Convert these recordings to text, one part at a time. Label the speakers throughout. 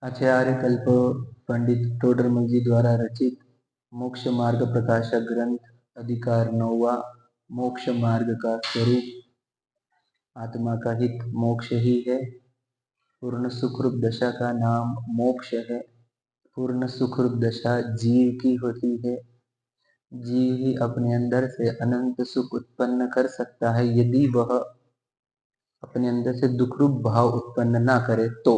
Speaker 1: आचार्य कल्प पंडित टोडरमल जी द्वारा रचित मोक्ष मार्ग प्रकाशक ग्रंथ अधिकार 9वां मोक्ष मार्ग का स्वरूप आत्मा का हित मोक्ष ही है। पूर्ण सुखरूप दशा का नाम मोक्ष है। पूर्ण सुखरूप दशा जीव की होती है। जीव ही अपने अंदर से अनंत सुख उत्पन्न कर सकता है यदि वह अपने अंदर से दुखरूप भाव उत्पन्न ना करे तो।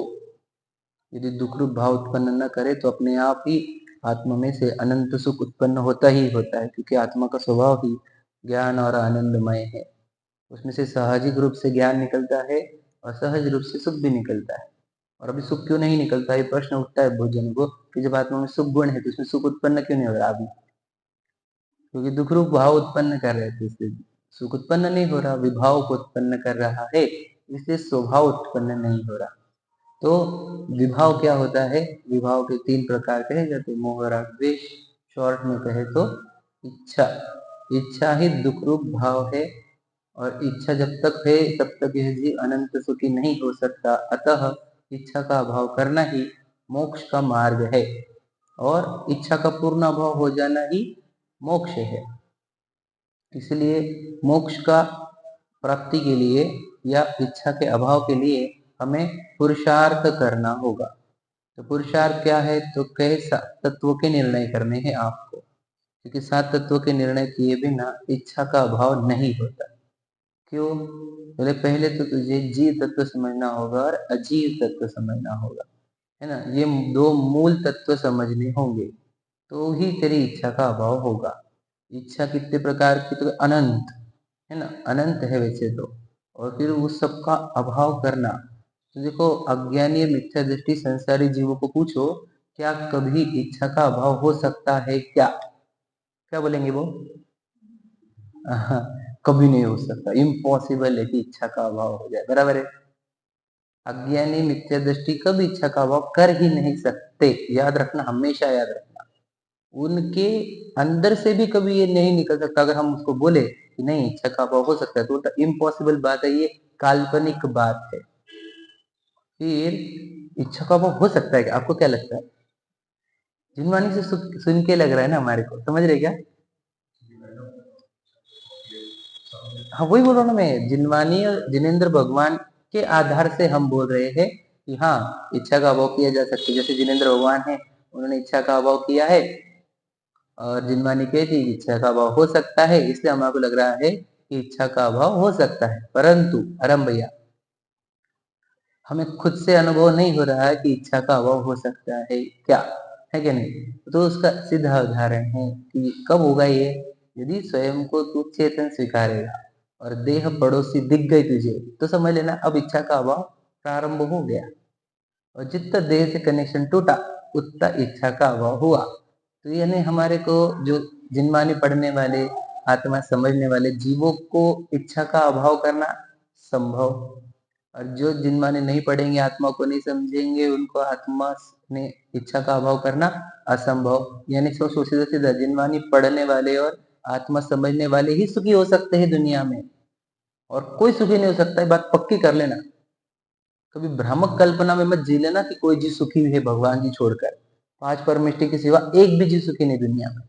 Speaker 1: यदि दुखरूप भाव उत्पन्न न करे तो अपने आप ही आत्मा में से अनंत सुख उत्पन्न होता ही होता है, क्योंकि आत्मा का स्वभाव ही ज्ञान और आनंदमय है। उसमें से साहजिक रूप से ज्ञान निकलता है और सहज रूप से सुख भी निकलता है। और अभी सुख क्यों नहीं निकलता है प्रश्न उठता है बहुत जन को कि जब आत्मा में सुख गुण है तो उसमें सुख उत्पन्न क्यों नहीं हो रहा अभी? क्योंकि दुखरूप भाव उत्पन्न कर रहे थे, इसलिए सुख उत्पन्न नहीं हो रहा। विभाव को उत्पन्न कर रहा है, इसलिए स्वभाव उत्पन्न नहीं हो रहा। तो विभाव क्या होता है? विभाव के 3 प्रकार कहे जाते हैं, मोह राग द्वेष। शॉर्ट में कहे तो इच्छा। इच्छा ही दुख रूप भाव है और इच्छा जब तक है तब तक यह जीव अनंत सुखी नहीं हो सकता। अतः इच्छा का अभाव करना ही मोक्ष का मार्ग है और इच्छा का पूर्ण अभाव हो जाना ही मोक्ष है। इसलिए मोक्ष का प्राप्ति के लिए या इच्छा के अभाव के लिए हमें पुरुषार्थ करना होगा। तो पुरुषार्थ क्या है? तो कई 7 तत्वों के निर्णय करने हैं आपको, क्योंकि 7 तत्वों के निर्णय किए बिना इच्छा का अभाव नहीं होता। क्यों? बोले पहले तो तुझे जीव तत्व समझना होगा और अजीव तत्व समझना होगा, है ना। ये 2 मूल तत्व समझने होंगे तो ही तेरी इच्छा का अभाव होगा। इच्छा कितने प्रकार की? तो अनंत, है ना, अनंत है वैसे तो। और फिर उस सब का अभाव करना, तो देखो अज्ञानी मिथ्या दृष्टि संसारी जीवों को पूछो, क्या कभी इच्छा का अभाव हो सकता है क्या? क्या बोलेंगे वो? कभी नहीं हो सकता, इम्पॉसिबल है कि इच्छा का अभाव हो जाए, बराबर है। अज्ञानी मिथ्या दृष्टि कभी इच्छा का अभाव कर ही नहीं सकते, याद रखना, हमेशा याद रखना। उनके अंदर से भी कभी ये नहीं निकल सकता। अगर हम उसको बोले कि नहीं इच्छा का अभाव हो सकता है तो इम्पॉसिबल बात है, ये काल्पनिक बात है। फिर इच्छा का अभाव हो सकता है क्या? आपको क्या लगता है? जिनवानी से सुन के लग रहा है ना हमारे को, समझ रहे क्या? हाँ वही बोल रहा हूँ ना मैं, जिनवानी और जिनेन्द्र भगवान के आधार से हम बोल रहे हैं कि हाँ इच्छा का अभाव किया जा सकता है। जैसे जिनेन्द्र भगवान है, उन्होंने इच्छा का अभाव किया है और जिनवानी कहती है इच्छा का अभाव हो सकता है, इसलिए हमारे लग रहा है कि इच्छा का अभाव हो सकता है। परंतु अरम भैया, हमें खुद से अनुभव नहीं हो रहा है कि इच्छा का अभाव हो सकता है क्या, है क्या नहीं? तो उसका सीधा उदाहरण है कि कब होगा ये? यदि स्वयं को तू चेतन स्वीकारेगा और देह पड़ोसी दिख गई तुझे, तो समझ लेना अब इच्छा का अभाव प्रारंभ हो गया। और जितना देह से कनेक्शन टूटा उतना इच्छा का अभाव हुआ। तो यानी हमारे को जो जिनमानी पढ़ने वाले, आत्मा समझने वाले जीवों को इच्छा का अभाव करना संभव, और जो जिनमाने नहीं पढ़ेंगे, आत्मा को नहीं समझेंगे, उनको आत्मा ने इच्छा का अभाव करना असंभव। यानी सोचो सीधा सीधा, जिनमानी पढ़ने वाले और आत्मा समझने वाले ही सुखी हो सकते हैं दुनिया में, और कोई सुखी नहीं हो सकता है, बात पक्की कर लेना। कभी भ्रामक कल्पना में मत जी लेना कि कोई जीव सुखी है भगवान जी छोड़कर। 5 परमेष्टि के सिवा एक भी जीव सुखी नहीं दुनिया में,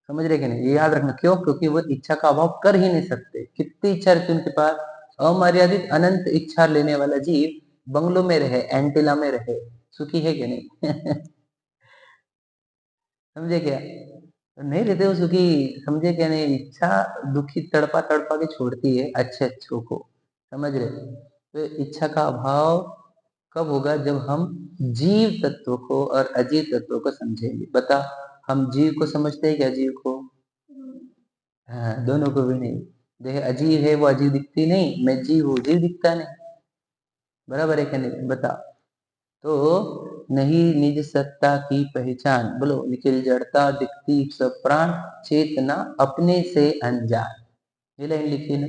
Speaker 1: समझ रहे कि नहीं? ये याद रखना। क्यों? क्योंकि वो इच्छा का अभाव कर ही नहीं सकते। कितनी इच्छा रहती उनके पास? अमर्यादित अनंत इच्छा लेने वाला जीव बंगलों में रहे, एंटिला में रहे, सुखी है कि नहीं? समझे क्या? नहीं रहते वो सुखी, समझे क्या नहीं? इच्छा दुखी तड़पा तड़पा के छोड़ती है अच्छे अच्छों को, समझ रहे? तो इच्छा का अभाव कब होगा? जब हम जीव तत्व को और अजीव तत्व को समझेंगे। बता, हम जीव को समझते हैं क्या? जीव को? हाँ, दोनों को भी नहीं। देह अजीव है, वो अजीव दिखती नहीं, मैं जीव हूँ, जीव दिखता नहीं, बराबर है क्या नहीं? बता। तो नहीं निज सत्ता की पहचान, बोलो, निखिल जड़ता दिखती सब प्राण, चेतना अपने से अनजान। ये लाइन लिखी ना,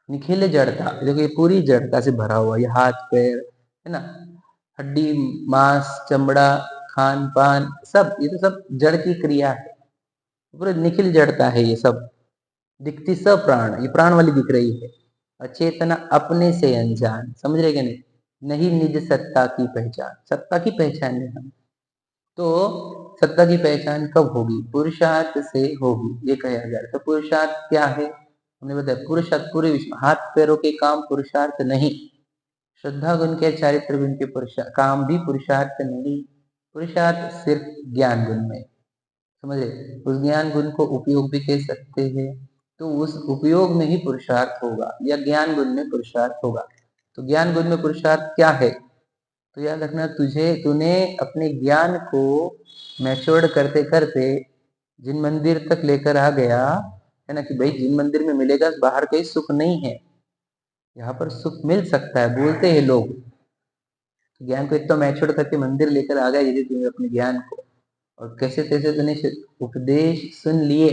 Speaker 1: निखिल जड़ता, देखो ये पूरी जड़ता से भरा हुआ, ये हाथ पैर, है ना, हड्डी मांस चमड़ा खान पान सब, ये तो सब जड़ की क्रिया है, पूरे निखिल जड़ता है ये सब। दिखती सब प्राण, ये प्राण वाली दिख रही है। और चेतना अपने से अनजान, समझ रहे क्या नहीं? नहीं निज सत्ता की पहचान। सत्ता की पहचान है हम। तो सत्ता की पहचान कब होगी? पुरुषार्थ से होगी, ये कहा जा रहा है। तो पुरुषार्थ क्या है? हमने बताया पुरुषार्थ पूरे विश्व, हाथ पैरों के काम पुरुषार्थ नहीं, श्रद्धा गुण के, चारित्र गुण के पुरुषार्थ काम भी पुरुषार्थ नहीं। पुरुषार्थ सिर्फ ज्ञान गुण में, समझे? उस ज्ञान गुण को उपयोग भी कह सकते हैं, तो उस उपयोग में ही पुरुषार्थ होगा, या ज्ञान गुण में पुरुषार्थ होगा। तो ज्ञान गुण में पुरुषार्थ क्या है? तो याद रखना, तूने अपने ज्ञान को मैच्योर करते करते जिन मंदिर तक लेकर आ गया है ना, कि भाई जिन मंदिर में मिलेगा बाहर कहीं सुख नहीं है, यहाँ पर सुख मिल सकता है, बोलते हैं लोग। ज्ञान को इतना मैच्योर करके मंदिर लेकर आ गया यदि तुम्हें अपने ज्ञान को, और कैसे तैसे तूने उपदेश सुन लिए,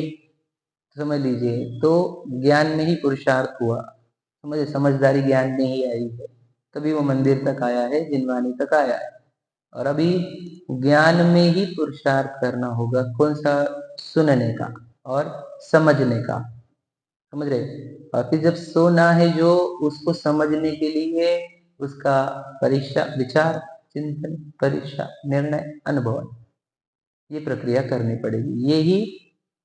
Speaker 1: समझ लीजिए, तो ज्ञान में ही पुरुषार्थ हुआ, समझे? समझदारी ज्ञान में ही आई है, तभी वो मंदिर तक आया है, जिनवानी तक आया है। और अभी ज्ञान में ही पुरुषार्थ करना होगा, कौन सा? सुनने का और समझने का, समझ रहे? बाकी जब सोना है जो, उसको समझने के लिए उसका परीक्षा, विचार, चिंतन, परीक्षा, निर्णय, अनुभव, ये प्रक्रिया करनी पड़ेगी।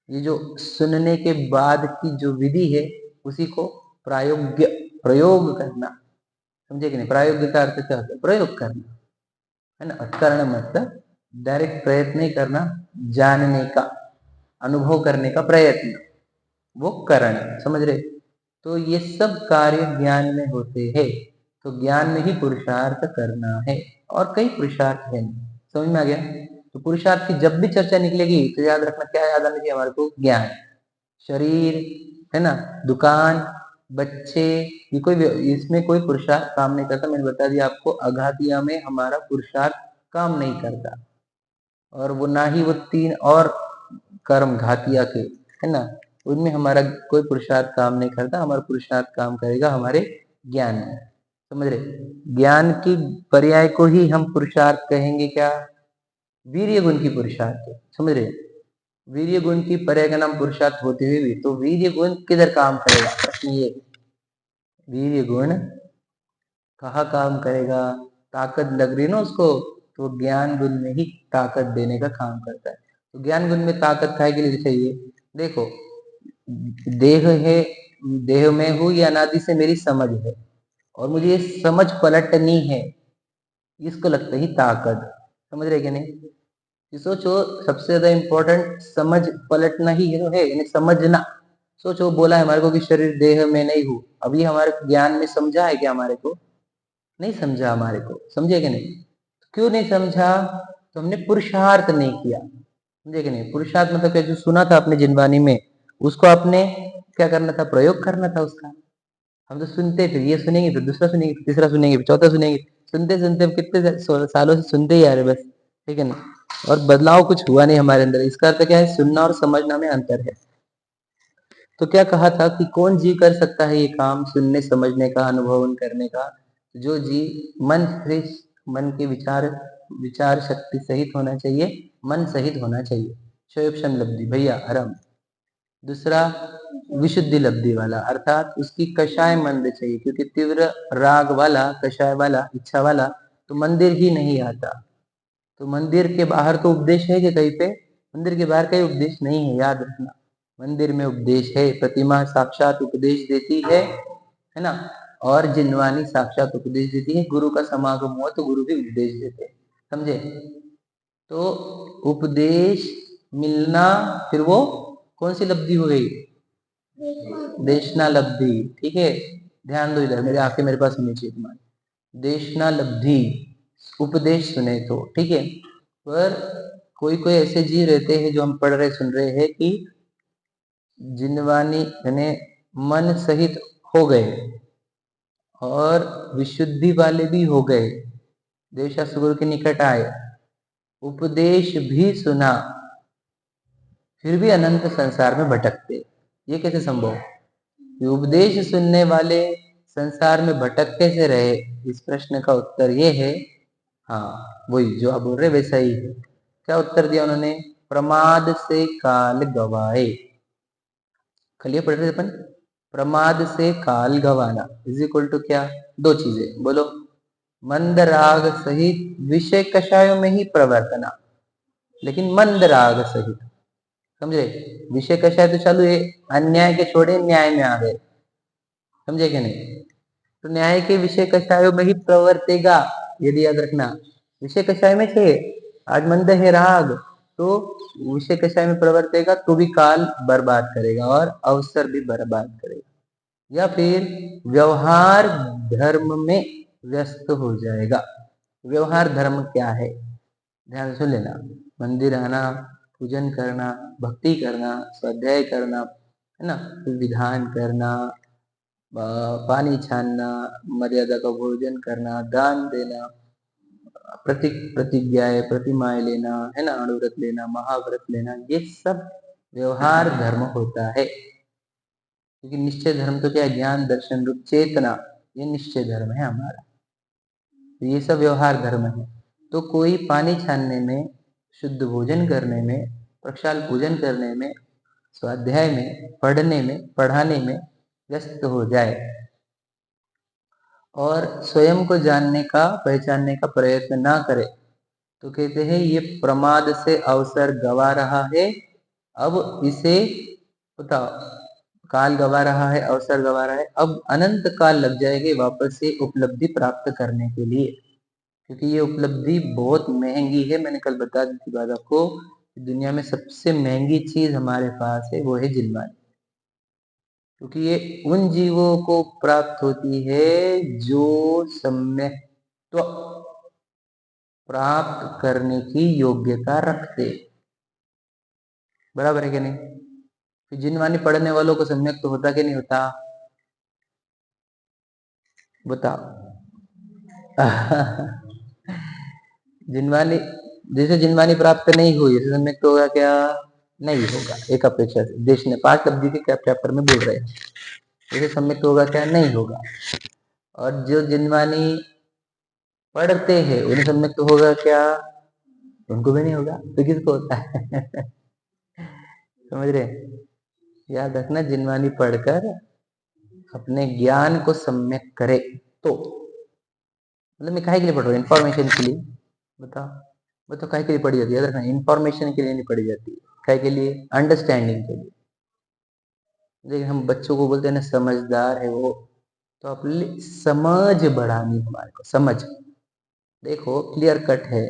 Speaker 1: ये जो सुनने के बाद की जो विधि है, उसी को प्रयोग करना, समझे कि नहीं? प्रायोग्य का अर्थ क्या होता है? प्रयोग करना, है ना? कर्ण मतलब डायरेक्ट प्रयत्न नहीं करना, जानने का, अनुभव करने का प्रयत्न, वो करण, समझ रहे? तो ये सब कार्य ज्ञान में होते हैं। तो ज्ञान में ही पुरुषार्थ करना है, और कई पुरुषार्थ है। समझ में आ गया? तो पुरुषार्थ की जब भी चर्चा निकलेगी तो याद रखना, क्या याद आना चाहिए हमारे को? ज्ञान। शरीर, है ना, दुकान, बच्चे, ये कोई, इसमें कोई पुरुषार्थ काम नहीं करता। मैंने बता दिया आपको, अघातिया में हमारा पुरुषार्थ काम नहीं करता, और वो ना ही वो 3 और कर्म घातिया के, है ना, उनमें हमारा कोई पुरुषार्थ काम नहीं करता। हमारा पुरुषार्थ काम करेगा हमारे ज्ञान में, समझ रहे? ज्ञान की पर्याय को ही हम पुरुषार्थ कहेंगे, क्या? वीर्य गुण की पुरुषार्थ, समझ रहे? वीर्य गुण की पर्याय का नाम पुरुषार्थ होते हुए भी, तो वीर्य गुण किधर काम करेगा? प्रश्न ये, वीर्य गुण कहाँ काम करेगा? ताकत लग रही ना उसको, तो ज्ञान गुण में ही ताकत देने का काम करता है। तो ज्ञान गुण में ताकत काहे के लिए चाहिए? देखो, देह है, देह में हूँ, ये अनादि से मेरी समझ है, और मुझे ये समझ पलटनी है, इसको लगता ही ताकत, समझ रहे कि नहीं? सोचो, सबसे ज्यादा इंपॉर्टेंट समझ पलटना ही है, तो है, यानी समझना। सोचो, बोला है हमारे को कि शरीर देह में नहीं हूँ, अभी हमारे ज्ञान में समझा है क्या? हमारे को नहीं समझा, हमारे को, समझे कि नहीं? क्यों नहीं समझा? तो हमने पुरुषार्थ नहीं किया, समझे कि नहीं? पुरुषार्थ मतलब क्या? जो सुना था अपने जिनवानी में, उसको आपने क्या करना था? प्रयोग करना था उसका। हम तो सुनते, फिर ये सुनेंगे, फिर दूसरा सुनेंगे, फिर तीसरा सुनेंगे, फिर चौथा सुनेंगे, सुनते सुनते हम कितने सालों से सुनते ही आ रहे, बस, ठीक है ना? और बदलाव कुछ हुआ नहीं हमारे अंदर। इसका अर्थ क्या है? सुनना और समझना में अंतर है। तो क्या कहा था कि कौन जीव कर सकता है ये काम, सुनने समझने का, अनुभव करने का? जो जीव मन फ्रेश, मन के विचार विचार शक्ति सहित होना चाहिए, मन सहित होना चाहिए। क्षयोपम लब्धि, भैया आराम। दूसरा, विशुद्धि लब्धि वाला, अर्थात उसकी कषाय मंद चाहिए, क्योंकि तीव्र राग वाला, कषाय वाला, इच्छा वाला तो मंदिर ही नहीं आता। तो मंदिर के बाहर तो उपदेश है कि कहीं पे? मंदिर के बाहर कहीं उपदेश नहीं है, याद रखना। मंदिर में उपदेश है, प्रतिमा साक्षात उपदेश देती है ना, और जिनवानी साक्षात उपदेश देती है। गुरु का समागम हुआ तो गुरु भी उपदेश देते हैं, समझे? तो उपदेश मिलना, फिर वो कौन सी लब्धि हो गई? देशना लब्धि, ठीक है? ध्यान दो इधर, मेरे आंखें मेरे पास होनी चाहिए तुम्हारी। देशना लब्धि, उपदेश सुने तो, ठीक है? पर कोई कोई ऐसे जीव रहते हैं, जो हम पढ़ रहे सुन रहे हैं, कि जिनवानी यानी मन सहित हो गए, और विशुद्धि वाले भी हो गए, देशा गुरु के निकट आए, उपदेश भी सुना, फिर भी अनंत संसार में भटकते। ये कैसे संभव? उपदेश सुनने वाले संसार में भटक कैसे रहे? इस प्रश्न का उत्तर ये है, हाँ, वही जो आप बोल रहे वैसा ही है। क्या उत्तर दिया उन्होंने? प्रमाद से काल गवाए। कल ये पढ़ रहे अपन, प्रमाद से काल गवाना इज इक्वल टू क्या? दो चीजें बोलो। मंद राग सहित विषय कषायों में ही प्रवर्तना, लेकिन मंद राग सहित, समझे। विषय कषाय तो चालू है, अन्याय के छोड़े न्याय में आ गए, समझे कि नहीं। तो न्याय के विषय कषायों में ही प्रवर्तेगा, यदि याद रखना। विषय कषाय में थे, आज मंद है राग, तो विषय कषाय में प्रवर्तेगा तो भी काल बर्बाद करेगा और अवसर भी बर्बाद करेगा, या फिर व्यवहार धर्म में व्यस्त हो जाएगा। व्यवहार धर्म क्या है, ध्यान से सुन लेना। मंदिर आना, पूजन करना, भक्ति करना, स्वाध्याय करना, है ना, विधान करना, पानी छानना, मर्यादा का भोजन करना, दान देना, प्रतिज्ञाएं प्रतिमाएं लेना, है ना, अणुव्रत लेना, महाव्रत लेना, ये सब व्यवहार धर्म होता है। क्योंकि निश्चय धर्म तो क्या है, ज्ञान दर्शन रूप चेतना, ये निश्चय धर्म है हमारा, तो ये सब व्यवहार धर्म है। तो कोई पानी छानने में, शुद्ध भोजन करने में, प्रक्षाल पूजन करने में, स्वाध्याय में, पढ़ने में, पढ़ाने में व्यस्त हो जाए और स्वयं को जानने का, पहचानने का प्रयत्न ना करे, तो कहते हैं ये प्रमाद से अवसर गवा रहा है। अब इसे बताओ, काल गवा रहा है, अवसर गवा रहा है, अब अनंत काल लग जाएंगे वापस से उपलब्धि प्राप्त करने के लिए, क्योंकि ये उपलब्धि बहुत महंगी है। मैंने कल बता दी थी बात आपको, दुनिया में सबसे महंगी चीज हमारे पास है, वो है जिनवानी, क्योंकि ये उन जीवों को प्राप्त होती है जो सम्यक्त्व प्राप्त करने की योग्यता रखते, बराबर है कि नहीं। तो जिनवानी पढ़ने वालों को सम्यक तो होता कि नहीं होता, बताओ। जिनवानी, जैसे जिनवानी प्राप्त नहीं हुई, जैसे सम्यक तो होगा क्या, नहीं होगा। एक अपेक्षा से देश ने 5 लब्धि के चैप्टर में बोल रहे हैं, जैसे सम्यक तो होगा क्या, नहीं होगा। और जो जिनवानी पढ़ते हैं उन्हें सम्यक तो होगा क्या, उनको भी नहीं होगा, तो किसको होता है। समझ रहे, याद रखना, जिनवानी पढ़कर अपने ज्ञान को सम्यक करे, तो मतलब मैं काहे के लिए पढ़ रहा हूँ, इन्फॉर्मेशन के लिए, बताओ। वो तो काहे के लिए पढ़ी जाती है, याद रखना, इन्फॉर्मेशन के लिए नहीं पढ़ी जाती, काहे के लिए, अंडरस्टैंडिंग के लिए। लेकिन हम बच्चों को बोलते हैं ना समझदार है वो, तो अपनी समझ बढ़ानी हमारे को, समझ। देखो क्लियर कट है,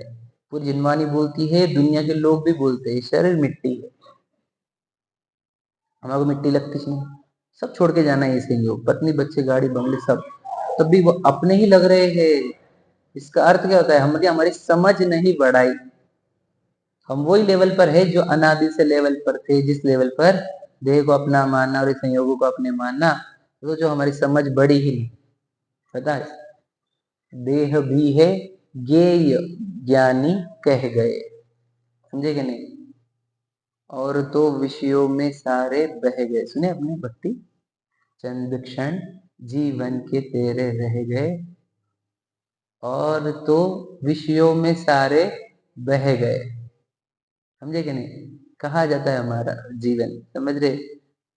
Speaker 1: पूरी जिनवानी बोलती है, दुनिया के लोग भी बोलते हैं शरीर मिट्टी है, हमारे को मिट्टी लगती नहीं, सब छोड़ के जाना है इसे, योग पत्नी बच्चे गाड़ी बंगले सब, तब भी वो अपने ही लग रहे हैं। इसका अर्थ क्या होता है, हमारी समझ नहीं बढ़ाई, हम वही लेवल पर है जो अनादि से लेवल पर थे, जिस लेवल पर देह को अपना मानना और संयोगों को अपने मानना, तो जो हमारी समझ बढ़ी ही नहीं, पता है। देह भी है ज्ञेय ज्ञानी कह गए, समझे कि नहीं। और तो विषयों में सारे बह गए, सुने अपने भक्ति, चंद क्षण जीवन के तेरे रह गए, और तो विषयों में सारे बह गए, समझे कि नहीं। कहा जाता है हमारा जीवन, समझ रहे,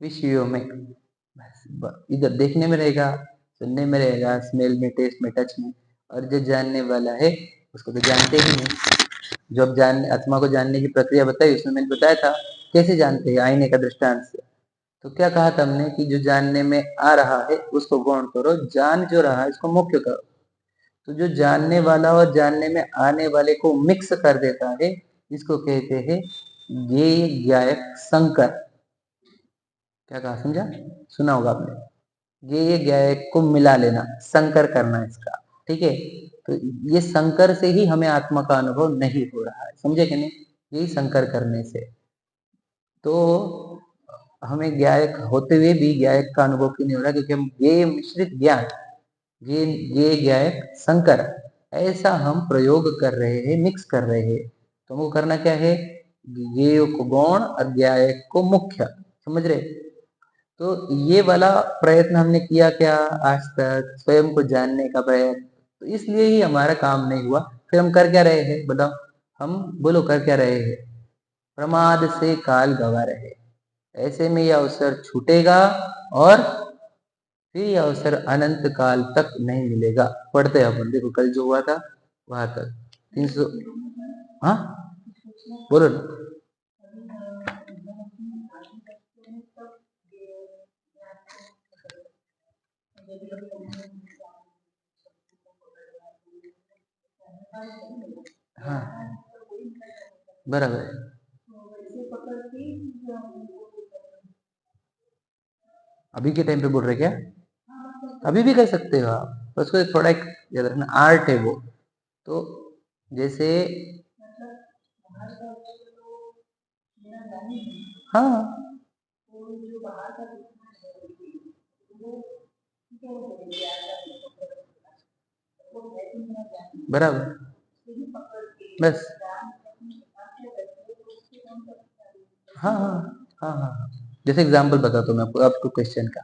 Speaker 1: विषयों में, इधर देखने में रहेगा, सुनने में रहेगा, स्मेल में, टेस्ट में, टच में, और जो जानने वाला है उसको तो जानते ही नहीं। जो अब जानने, आत्मा को जानने की प्रक्रिया बताई, उसमें मैंने बताया था कैसे जानते हैं, आईने का दृष्टांत से। तो क्या कहा था हमने कि जो जानने में आ रहा है उसको गौण करो, जान जो रहा है इसको मुख्य करो। तो जो जानने वाला और जानने में आने वाले को मिक्स कर देता है, इसको कहते हैं ज्ञेय ज्ञायक संकर। क्या कहा, समझा, सुना होगा आपने, ज्ञेय ज्ञायक को मिला लेना, संकर करना इसका, ठीक है। तो ये संकर से ही हमें आत्मा का अनुभव नहीं हो रहा है, समझे कि नहीं, यही संकर करने से। तो हमें ज्ञायक होते हुए भी ज्ञायक का अनुभव क्यों नहीं हो रहा, क्योंकि हम ज्ञेय मिश्रित ज्ञान, ये ज्ञायक संकर, ऐसा हम प्रयोग कर रहे हैं, मिक्स कर रहे हैं। तो हमको करना क्या है, ज्ञेय को गौण और ज्ञायक को मुख्य, समझ रहे। तो ये वाला प्रयत्न हमने किया क्या आज तक, स्वयं को जानने का प्रयत्न, तो इसलिए ही हमारा काम नहीं हुआ। फिर हम कर क्या रहे हैं बताओ, हम बोलो कर क्या रहे हैं, प्रमाद से काल गवा रहे। ऐसे में यह अवसर छूटेगा और फिर ये अवसर अनंत काल तक नहीं मिलेगा। पढ़ते हैं अपन, देखो कल जो हुआ था वहां तक 300। हाँ बोलो ना। हाँ बराबर है। अभी के टाइम पे बोल रहे क्या? अभी भी कर सकते हो आप, उसको थोड़ा एक याद रखना, आर्ट है वो। तो जैसे हाँ बराबर, बस हाँ हाँ हाँ हाँ हाँ। जैसे एग्जांपल बताता हूँ मैं आपको क्वेश्चन का,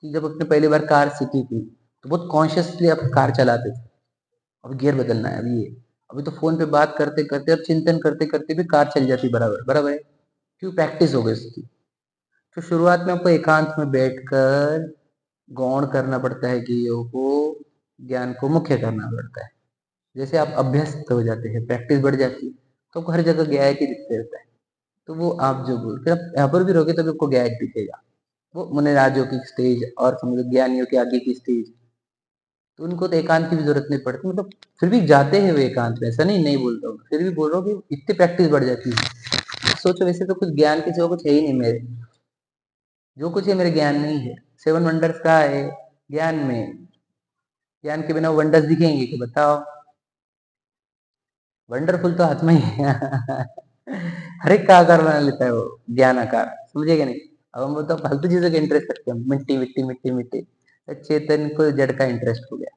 Speaker 1: कि जब अपने पहली बार कार सीखी थी तो बहुत कॉन्शियसली आप कार चलाते थे। अब गियर बदलना है, अभी ये अभी तो फोन पे बात करते करते और चिंतन करते करते भी कार चल जाती बराबर बराबर है। क्यों? प्रैक्टिस हो गई उसकी। तो शुरुआत में आपको एकांत में बैठकर गौण करना पड़ता है, कि को ज्ञान को मुख्य करना पड़ता है। जैसे आप अभ्यस्त हो जाते हैं, प्रैक्टिस बढ़ जाती है, तो आपको हर जगह गैक ही दिखते रहता है। तो वो आप जो बोल, फिर आप यहाँ पर भी रहोगे तभी आपको गैक दिखेगा। वो मुनि राजों की स्टेज और समझो ज्ञानियों के आगे की स्टेज, तो उनको तो एकांत की भी जरूरत नहीं पड़ती, मतलब फिर भी जाते हैं वो एकांत में, ऐसा नहीं नहीं बोलता हूँ, फिर भी बोल रहा हूँ कि इतनी प्रैक्टिस बढ़ जाती है। सोचो वैसे तो कुछ ज्ञान के सिवा कुछ है ही नहीं मेरे, जो कुछ है मेरे ज्ञान नहीं है। सेवन वंडर्स का है ज्ञान में, ज्ञान के बिना वंडर्स दिखेंगे कि बताओ? वंडरफुल तो आत्मा ही है। हर एक का आकार बना लेता है वो, ज्ञान आकार, समझेगा नहीं? अब हम तो फालतू चीजों का इंटरेस्ट रखते हैं, मिट्टी मिट्टी मिट्टी मिट्टी, चेतन को जड़ का इंटरेस्ट हो गया।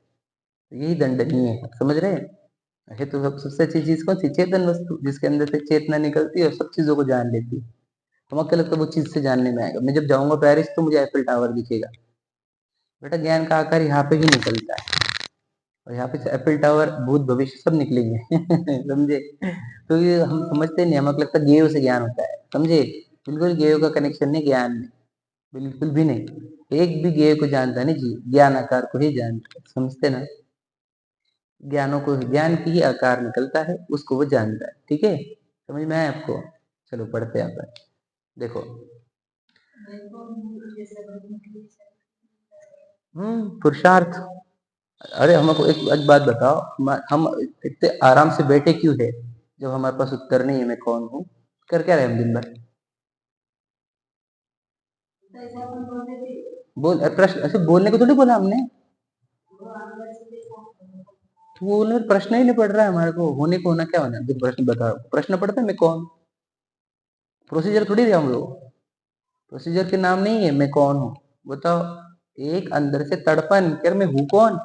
Speaker 1: तो यही दंडनीय है, समझ रहे हैं? है तो सबसे अच्छी चीज कौन सी? चेतन वस्तु, जिसके अंदर से चेतना निकलती है और सब चीजों को जान लेती है। हम अकेले तो वो चीज से जानने में आएगा। मैं जब जाऊंगा पेरिस तो मुझे एफिल टावर दिखेगा। बेटा ज्ञान का आकार यहाँ पे ही निकलता है, और यहाँ पे एफिल टावर भूत भविष्य सब निकलेंगे। समझे? तो ये हम समझते नहीं, हमें लगता है गेव से ज्ञान होता है, समझे? बिल्कुल गेव का कनेक्शन नहीं ज्ञान में, बिल्कुल भी नहीं। एक भी गेव को जानता नहीं जी, ज्ञान आकार को ही जानता है, समझते ना? ज्ञानों को, ज्ञान की ही आकार निकलता है, उसको वो जानता है। ठीक है, समझ में आया आपको? चलो पढ़ते हैं आप। देखो पुरुषार्थ। अरे हमको एक बात बताओ, हम इतने आराम से बैठे क्यों है जब हमारे पास उत्तर नहीं है? मैं कौन हूँ? कर क्या रहे हम दिन भर? बोल प्रश्न ऐसे बोलने को थोड़ी बोला हमने। तो वो प्रश्न ही नहीं पढ़ रहा है हमारे को, होने को होना क्या होना है? जब प्रश्न बताओ, प्रश्न पढ़ते हैं मैं कौन, प्रोसीजर थोड़ी दिया हम लोग। प्रोसीजर के नाम नहीं है मैं कौन हूँ। बताओ, एक अंदर से तड़पन कर मैं हूँ कौन।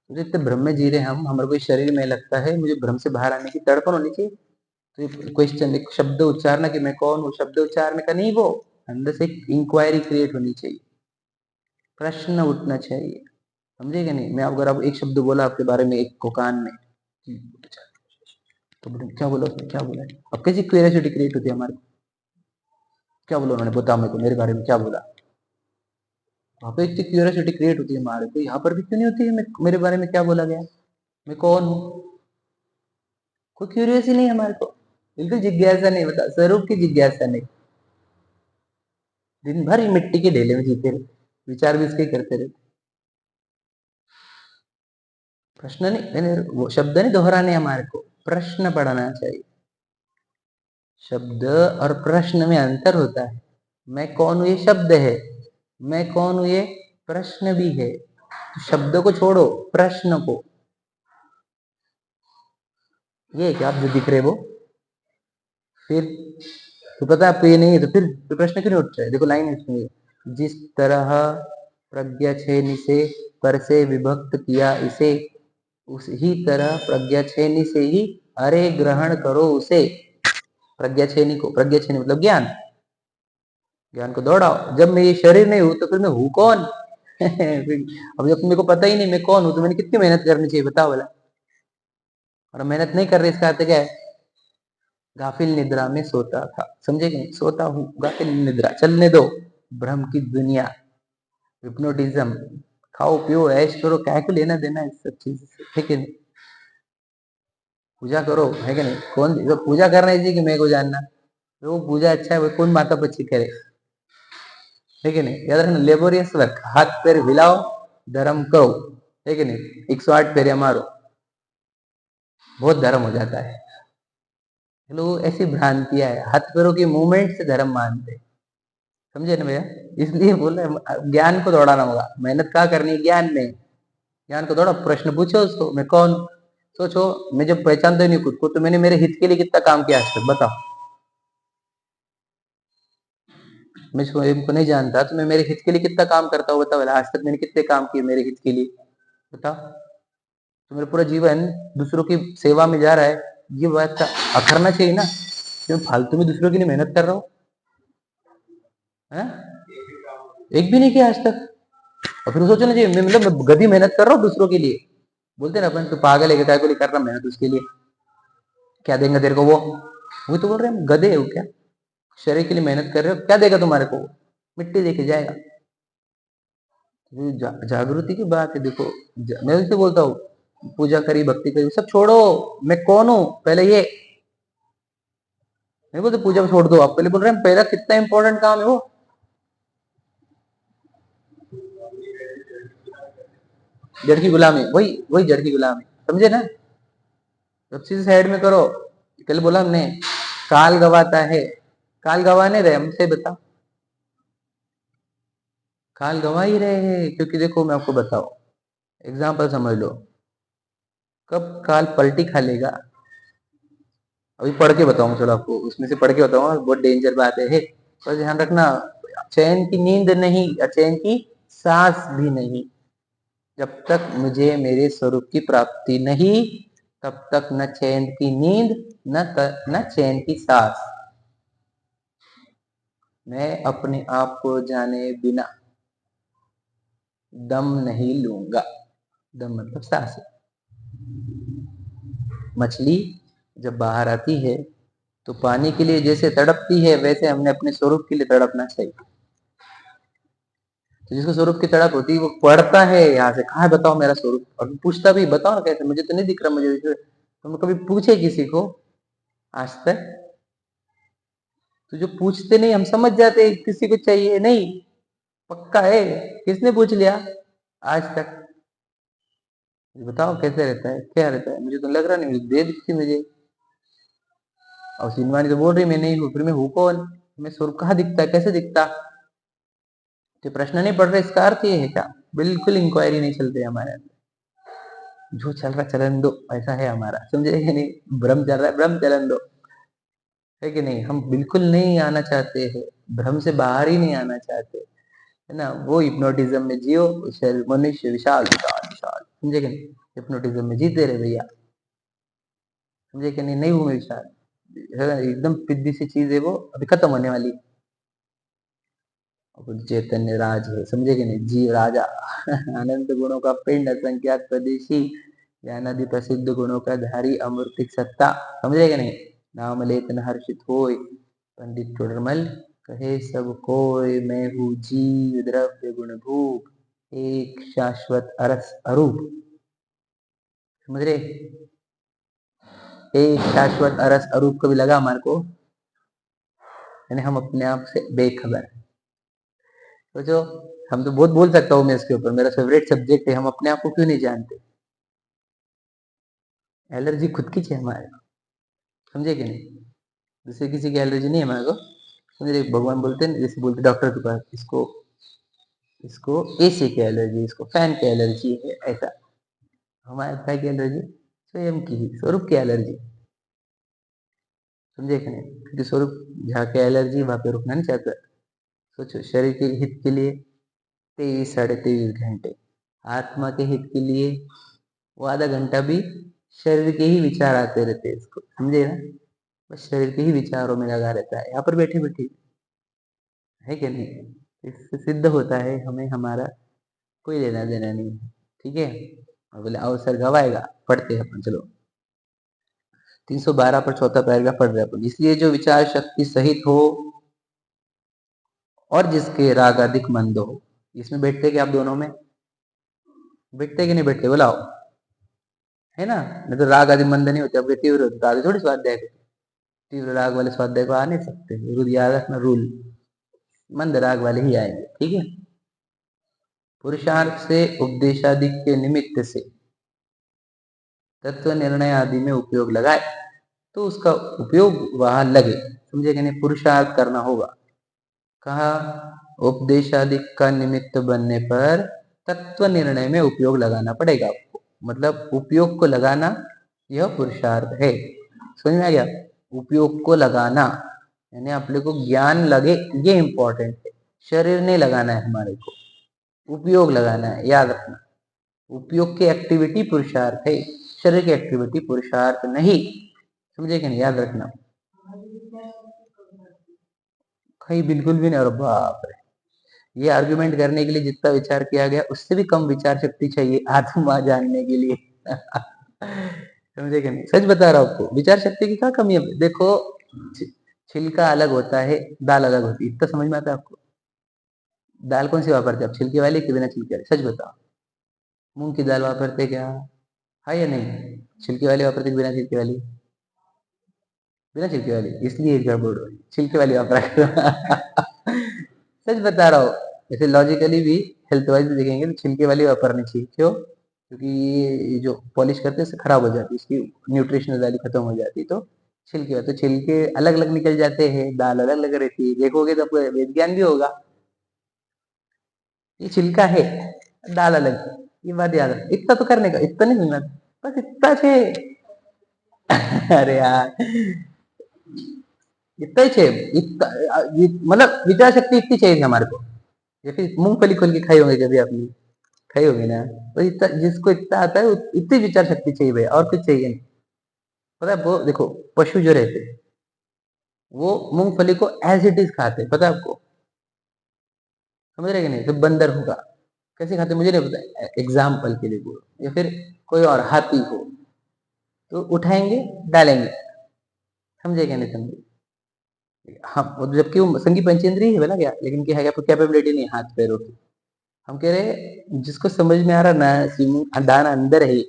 Speaker 1: मुझे इतने भ्रम में जी रहे हम, हमारे को शरीर में लगता है, मुझे भ्रम से बाहर आने की तड़पन होनी चाहिए। तो क्वेश्चन, एक शब्द उच्चारना कि मैं कौन हूँ, शब्द उच्चारने का नहीं, वो अंदर से एक इंक्वायरी क्रिएट होनी चाहिए, प्रश्न उठना चाहिए। समझेगा नहीं? मैं अगर आप एक शब्द बोला आपके बारे में एक को कान में, तो क्या बोला उसने, क्या बोला? अब कैसी क्यूरियोसिटी क्रिएट होती है हमारे को, क्या बोला उन्होंने, बताओ मेरे को, मेरे बारे में क्या बोला? वहां पे इतनी क्यूरियोसिटी क्रिएट होती है हमारे को, यहाँ पर भी क्यों नहीं होती है? मेरे बारे में क्या बोला गया, मैं कौन हूँ? कोई क्यूरियस ही नहीं हमारे को, बिल्कुल जिज्ञासा नहीं, बता स्वरूप की जिज्ञासा नहीं। दिन भर ही मिट्टी के ढेले में जीते रहते, विचार भी इसके करते रहते। प्रश्न नहीं, मैंने वो शब्द नहीं दोहराने हमारे को, प्रश्न पढ़ाना चाहिए। शब्द और प्रश्न में अंतर होता है। मैं कौन हूं ये शब्द है, मैं कौन हूं ये प्रश्न भी है। तो शब्द को छोड़ो, प्रश्न को, ये क्या आप जो दिख रहे वो, फिर तो पता है आपको ये नहीं है, तो फिर प्रश्न क्यों नहीं उठ रहा है? देखो लाइन है इसमें, जिस तरह प्रज्ञा छेनी से पर से विभक्त किया इसे, उसी तरह प्रज्ञा छेनी से ही अरे ग्रहण करो उसे। प्रज्ञा छेनी को, प्रज्ञा छेनी मतलब ज्ञान, ज्ञान को दौड़ाओ। जब मैं ये शरीर नहीं हूं तो फिर मैं हूं कौन? अब जब मेरे को पता ही नहीं मैं कौन हूं, तो मैंने कितनी मेहनत करनी चाहिए बताओ बोला? और मेहनत नहीं कर रहे, इसका अर्थ क्या है? गाफिल निद्रा में सोता था, समझे कि नहीं? सोता हूँ, गाफिल निद्रा, चलने दो भ्रम की दुनिया। हिप्नोटिज्म, खाओ पियो ऐश करो, क्या को लेना देना इस सब चीज से, ठीक है नहीं? पूजा करो, है कि नहीं? कौन जो पूजा कर रहे हैं कि मेरे को जानना, वो पूजा अच्छा है, वो कौन माता पच्ची करे, है कि नहीं? याद रखना, लेबोरियस वर्क, हाथ पैर हिलाओ, धर्म करो, है कि नहीं? 108 फेरे मारो, बहुत धर्म हो जाता है। लोग ऐसी भ्रांतियां है, हाथ पैरों की मूवमेंट से धर्म मानते, समझे ना भैया? इसलिए बोले ज्ञान को दौड़ाना होगा, मेहनत कहाँ करनी है? ज्ञान में। ज्ञान को दौड़ा, प्रश्न पूछो उसको, मैं कौन? सोचो, मैं जब पहचानता ही नहीं खुद को, तो मैंने मेरे हित के लिए कितना काम किया आज तक, बताओ। मैं स्वयं को नहीं जानता, तो मैं मेरे हित के लिए कितना काम करता हूँ, बताओ। आज तक मैंने कितने काम किए मेरे हित के लिए, बताओ। तो मेरा पूरा जीवन दूसरों की सेवा में जा रहा है, ये बात अखरना चाहिए ना, क्यों फालतू में दूसरों के लिए मेहनत कर रहा हूँ, है? एक भी नहीं किया आज तक। और फिर सोचो ना जी, मतलब मैं गधी मेहनत कर रहा हूँ दूसरों के लिए, बोलते ना अपन, तो पागल है, क्या को लिए कर रहा मेहनत उसके लिए, क्या देंगे तेरे को वो तो बोल रहे हैं गधे हो क्या, शरीर के लिए मेहनत कर रहे हो, क्या देगा तुम्हारे को? मिट्टी देके जाएगा। जागृति की बात है, देखो। मैं उससे बोलता हूँ, पूजा करी, भक्ति करी, सब छोड़ो, मैं कौन हूँ पहले ये नहीं बोलते, पूजा छोड़ दो, आप पहले बोल रहे हैं पहला कितना इंपॉर्टेंट काम है वो, जड़ की गुलामी, वही वही जड़ की गुलामी, समझे ना? सब चीज साइड में करो। कल बोला हमने, काल गवाता है, काल गवाने रहे हमसे, बता, काल गवा ही रहे हैं, क्योंकि देखो मैं आपको बताओ, एग्जाम्पल समझ लो, कब काल पलटी खा लेगा, अभी पढ़ के बताऊंगा, चलो आपको उसमें से पढ़ के बताऊंगा, बहुत डेंजर बात है, तो ध्यान रखना। चैन की नींद नहीं, चैन की सांस भी नहीं, जब तक मुझे मेरे स्वरूप की प्राप्ति नहीं, तब तक न चैन की नींद, न चैन की सांस। मैं अपने आप को जाने बिना दम नहीं लूंगा। दम मतलब सांस। मछली जब बाहर आती है, तो पानी के लिए जैसे तड़पती है, वैसे हमने अपने स्वरूप के लिए तड़पना चाहिए। तो जिसको स्वरूप की तड़प होती है, वो पढ़ता है यहाँ से, कहा है बताओ मेरा स्वरूप, और पूछता भी, बताओ ना कैसे, मुझे तो नहीं दिख रहा, मुझे तुम कभी पूछे किसी को आज तक? तो जो पूछते नहीं, हम समझ जाते हैं किसी को चाहिए नहीं, पक्का है, किसने पूछ लिया आज तक? बताओ कैसे रहता है, क्या रहता है? मुझे तो लग रहा नहीं, मुझे दे दिखती मुझे। और सिनवानी तो बोल रही मैं नहीं हूँ, फिर मैं हूँ कौन? मैं स्वरूप कहाँ दिखता है, कैसे दिखता? तो प्रश्न नहीं पढ़ रहे, इसका अर्थ ये है क्या? बिल्कुल इंक्वायरी नहीं चलती हमारे अंदर, जो चल रहा चलन दो, ऐसा है हमारा, समझे कि नहीं? भ्रम चल रहा है, भ्रम चलन दो, है कि नहीं? हम बिल्कुल नहीं आना चाहते हैं, भ्रम से बाहर ही नहीं आना चाहते, है ना? वो हिप्नोटिज्म में जियो, मनुष्य विशाल विशाल विशाल, समझे कि नहीं? हिप्नोटिज्म में जीते रहे भैया, समझे कि नहीं? नहीं हूं मैं विशाल, एकदम पिद्दी सी चीज है वो, अभी खत्म होने वाली। चैतन्य राज है, समझे कि नहीं? जीव राजा अनंत गुणों का पिंड, असंख्यात स्वदेशी, ज्ञानादि प्रसिद्ध गुणों का धारी, अमृतिक सत्ता, समझे कि नहीं? नाम लेतन हर्षित होय, पंडित टोडरमल कहे सब कोय, मैं हूँ जीव द्रव्य गुण भूप, एक शाश्वत अरस अरूप, समझ रहे? एक शाश्वत अरस अरूप कभी लगा हमारे को? यानी हम अपने आप से बेखबर। तो जो हम तो बहुत बोल सकता हूँ मैं इसके ऊपर, मेरा फेवरेट सब्जेक्ट है, हम अपने आप को क्यों नहीं जानते? एलर्जी खुद की है हमारे, समझे कि नहीं? दूसरे किसी की एलर्जी नहीं है हमारे को, समझे? भगवान बोलते हैं, जैसे बोलते डॉक्टर के पास, इसको इसको एसी की एलर्जी, इसको फैन की एलर्जी है, ऐसा। हमारे भाई की एलर्जी स्वयं की ही, स्वरूप की एलर्जी, समझे कि नहीं? क्योंकि स्वरूप जहाँ की एलर्जी, वहां पे रुकना नहीं चाहता। सोचो, शरीर के हित के लिए 23 साढ़े 23 घंटे, आत्मा के हित के लिए वो आधा घंटा भी शरीर के ही विचार आते रहते हैं, इसको समझे ना? बस शरीर के ही विचारों में लगा रहता है, यहाँ पर बैठे बैठे, है कि नहीं? इससे सिद्ध होता है हमें हमारा कोई लेना देना नहीं है, ठीक है? और बोले अवसर गवाएगा, पढ़ते हैं अपन, चलो। 312 पर चौथा पैराग्राफ पढ़ रहे अपन। इसलिए जो विचार शक्ति सहित हो और जिसके राग अधिक मंद हो, इसमें बैठते क्या आप दोनों में? बैठते कि नहीं बैठते बोलाओ, है ना? नहीं तो राग आदि मंद नहीं होते, अब तीव्र होते तो आगे थोड़ी स्वाध्याय को, तीव्र राग वाले स्वाध्याय को आ नहीं सकते, रूल याद रखना, रूल मंद राग वाले ही आएंगे, ठीक है। पुरुषार्थ से उपदेशादि के निमित्त से तत्व निर्णय आदि में उपयोग लगाए तो उसका उपयोग वहां लगे, समझे कि नहीं? पुरुषार्थ करना होगा, कहा उपदेश आदि का निमित्त बनने पर तत्व निर्णय में उपयोग लगाना पड़ेगा आपको, मतलब उपयोग को लगाना, यह पुरुषार्थ है। समझ में आ गया? उपयोग को लगाना यानी अपने को ज्ञान लगे, ये इंपॉर्टेंट है। शरीर नहीं लगाना है हमारे को, उपयोग लगाना है, याद रखना। उपयोग की एक्टिविटी पुरुषार्थ है, शरीर की एक्टिविटी पुरुषार्थ नहीं, समझे कि नहीं? याद रखना। कहीं बिल्कुल भी नहीं। और बाप रे, ये आर्गुमेंट करने के लिए जितना विचार किया गया उससे भी कम विचार शक्ति चाहिए आत्मा जानने के लिए। समझे कि नहीं? सच बता रहा हूं आपको, विचार शक्ति की क्या कमी है? देखो, छिलका अलग होता है, दाल अलग होती है, इतना समझ में आता है आपको? दाल कौन सी वापरते आप, छिलके वाली कि बिना छिलके वाली? सच बताओ, मूंग की दाल वापरते क्या? है या नहीं? छिलके वाली वापरते कि बिना छिलके वाली? बिना छिलके वाली, इसलिए गड़बड़ हो रही, छिलके वाली वापरा करो। सच बता रहा हूँ, ऐसे लॉजिकली भी, हेल्थ वाइज भी देखेंगे तो छिलके वाली वापरनी चाहिए। क्यों? क्योंकि ये जो पॉलिश करते हैं इससे खराब हो जाती है, इसकी न्यूट्रिशनल वैल्यू खत्म हो जाती है, तो छिलके, तो छिलके अलग अलग निकल जाते हैं, दाल अलग अलग रहती है, देखोगे तो आपको वेद ज्ञान भी होगा। ये छिलका है, दाल अलग है, ये बात याद रख। इतना तो करने का, इतना नहीं सुनना, बस इतना छे। अरे यार, इतना ही चाहिए, इतना, मतलब विचार शक्ति इतनी चाहिए थी हमारे को। या फिर मूंगफली खोल के खाई होंगे कभी आपने? खाई होगी ना? तो इतना, जिसको इतना आता है इतनी विचार शक्ति चाहिए भाई, और कुछ चाहिए नहीं। पता है? वो देखो, पशु जो रहते हैं वो मूंगफली को एज इट इज खाते हैं, पता है आपको? समझ रहे कि नहीं? तो बंदर होगा, कैसे खाते मुझे नहीं पता, एग्जाम्पल के लिए बोलो, या फिर कोई और हाथी हो तो उठाएंगे, डालेंगे, समझे क्या नहीं समझे? हाँ, जबकि वो संगी पंचेंद्रिय है बोला गया, लेकिन क्या है, कैपेबिलिटी नहीं हाथ पैरों की। हम कह रहे जिसको समझ में आ रहा ना, स्विमिंग दाना अंदर है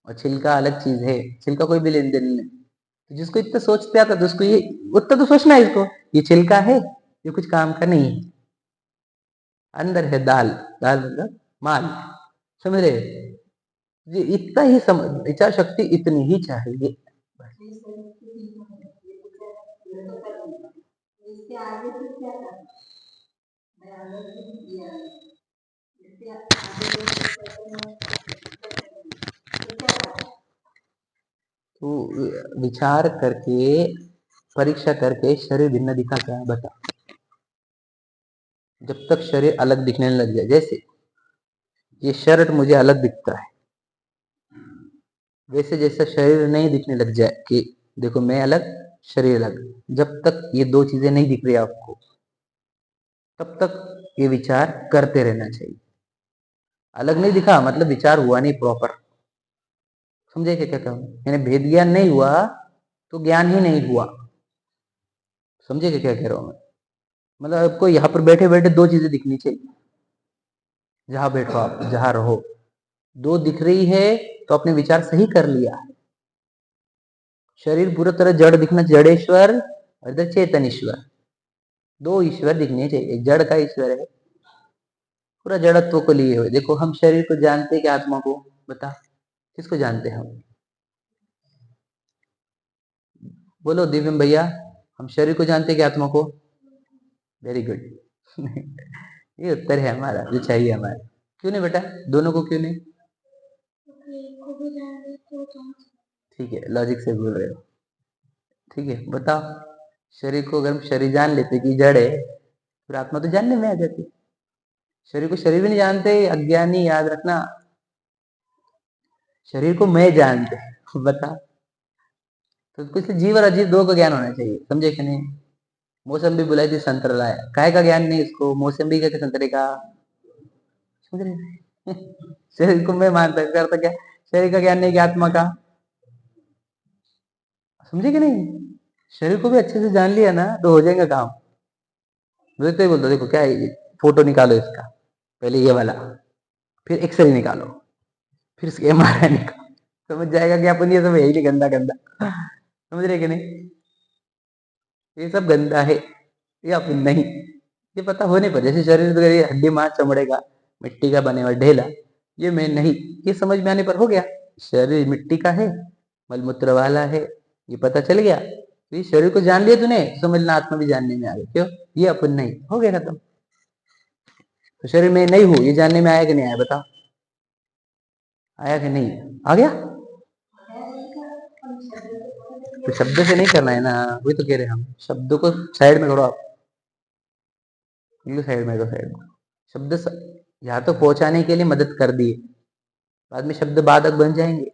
Speaker 1: और छिलका अलग चीज है, छिलका कोई भी लेन देन नहीं, तो जिसको इतना सोचते आता तो उसको ये, उतना तो सोचना है इसको, ये छिलका है, ये कुछ काम का नहीं है, अंदर है दाल, दाल मतलब माल, समझ रहे? ये इतना ही विचार शक्ति इतनी ही चाहिए। तो विचार करके, परीक्षा करके शरीर भिन्न दिखा क्या, बता? जब तक शरीर अलग दिखने लग जाए, जैसे ये शर्ट मुझे अलग दिखता है, वैसे जैसा शरीर नहीं दिखने लग जाए कि देखो मैं अलग, शरीर अलग, जब तक ये दो चीजें नहीं दिख रही आपको, तब तक ये विचार करते रहना चाहिए। अलग नहीं दिखा मतलब विचार हुआ नहीं प्रॉपर, समझे क्या कहता हूँ? यानी भेद ज्ञान नहीं हुआ तो ज्ञान ही नहीं हुआ, समझे क्या कह रहा हूँ मैं? मतलब आपको यहाँ पर बैठे बैठे दो चीजें दिखनी चाहिए, जहां बैठो आप, जहां रहो, दो दिख रही है तो आपने विचार सही कर लिया है। शरीर पूरा तरह जड़ दिखना, जड़ेश्वर और इधर चेतन ईश्वर, दो ईश्वर दिखने चाहिए, जड़ का ईश्वर है, पूरा जड़त्व को लिए हुए। देखो हम शरीर को जानते हैं कि आत्मा को, बता किसको जानते हैं हम? बोलो दिव्यम भैया, हम शरीर को जानते हैं कि आत्मा को? Very good. ये उत्तर है हमारा जो चाहिए हमारा। क्यों नहीं बेटा, दोनों को क्यों नहीं? ठीक है, लॉजिक से बोल रहे हो, ठीक है, बताओ। शरीर को अगर हम शरीर जान लेते कि जड़ है, फिर आत्मा तो जानने में आ जाती। शरीर को शरीर भी नहीं जानते, अज्ञानी, याद रखना। शरीर को मैं जानते, बता। तो कुछ जीव और अजीव दो का ज्ञान होना चाहिए, समझे कि नहीं? मौसम्बी बुलाई थी संतरा लाया, काय का ज्ञान नहीं इसको, मौसम्बी का संतरे का, समझ रहे? शरीर को मैं मानता करता क्या, शरीर का ज्ञान नहीं कि आत्मा का, समझे कि नहीं? शरीर को भी अच्छे से जान लिया ना तो हो जाएगा काम। देखते ही बोलते देखो क्या है, फोटो निकालो इसका, पहले ये वाला, फिर एक्सरे निकालो, फिर इसके एमआरआई निकालो, समझ जाएगा कि अपन ये सब यही नहीं, गंदा गंदा, समझ रहे कि नहीं? ये सब गंदा है, ये अपन नहीं, ये पता होने पर, जैसे शरीर तो ये हड्डी मांस चमड़े का मिट्टी का बने हुआ ढेला, ये मैं नहीं, ये समझ में आने पर हो गया, शरीर मिट्टी का है, मलमूत्र वाला है, ये पता चल गया, तो ये शरीर को जान लिया तूने, समझना आत्मा भी जानने में आ गया, क्यों? ये अपन नहीं, हो गया खत्म। तो शरीर में नहीं हूं, ये जानने में आया कि नहीं आया, बताओ, आया कि नहीं आ गया? तो शब्द से नहीं करना है ना, वही तो कह रहे हैं हम, शब्दों को साइड में करो आप, साइड में करो, साइड में। शब्द यहाँ तो पहुंचाने के लिए मदद कर दिए, बाद में शब्द बाधक बन जाएंगे।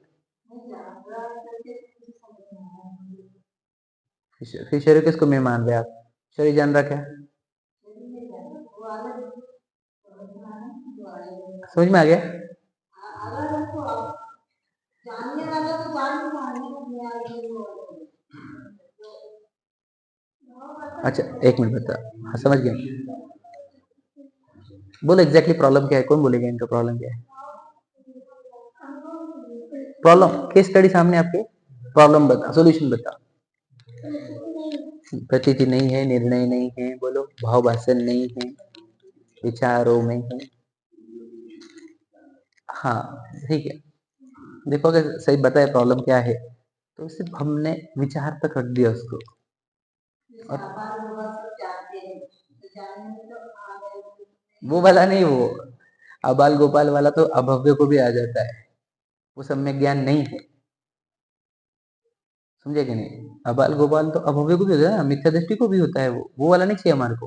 Speaker 1: फिर शरीर किसको मैं मान रहे आप? शरीर जान रहा क्या? समझ में आ गया? अच्छा एक मिनट बता, हाँ समझ गया, बोलो एग्जैक्टली प्रॉब्लम क्या है, कौन बोलेगा इनका प्रॉब्लम क्या है? प्रॉब्लम केस स्टडी सामने आपके, प्रॉब्लम बता, सॉल्यूशन बता। प्रतीति नहीं है, निर्णय नहीं है, बोलो, भाव भाषण नहीं है, विचारों में है, हाँ ठीक है, देखो अगर सही बताए प्रॉब्लम क्या है, तो सिर्फ हमने विचार तक रख दिया उसको, और वो वाला नहीं, वो अबाल गोपाल वाला तो अभव्य को भी आ जाता है, वो सम्यक ज्ञान नहीं है, समझे कि नहीं? अबाल गोपाल तो अभव्य को भी होता है ना, मिथ्या दृष्टि को भी होता है, वो वाला नहीं चाहिए हमारे को।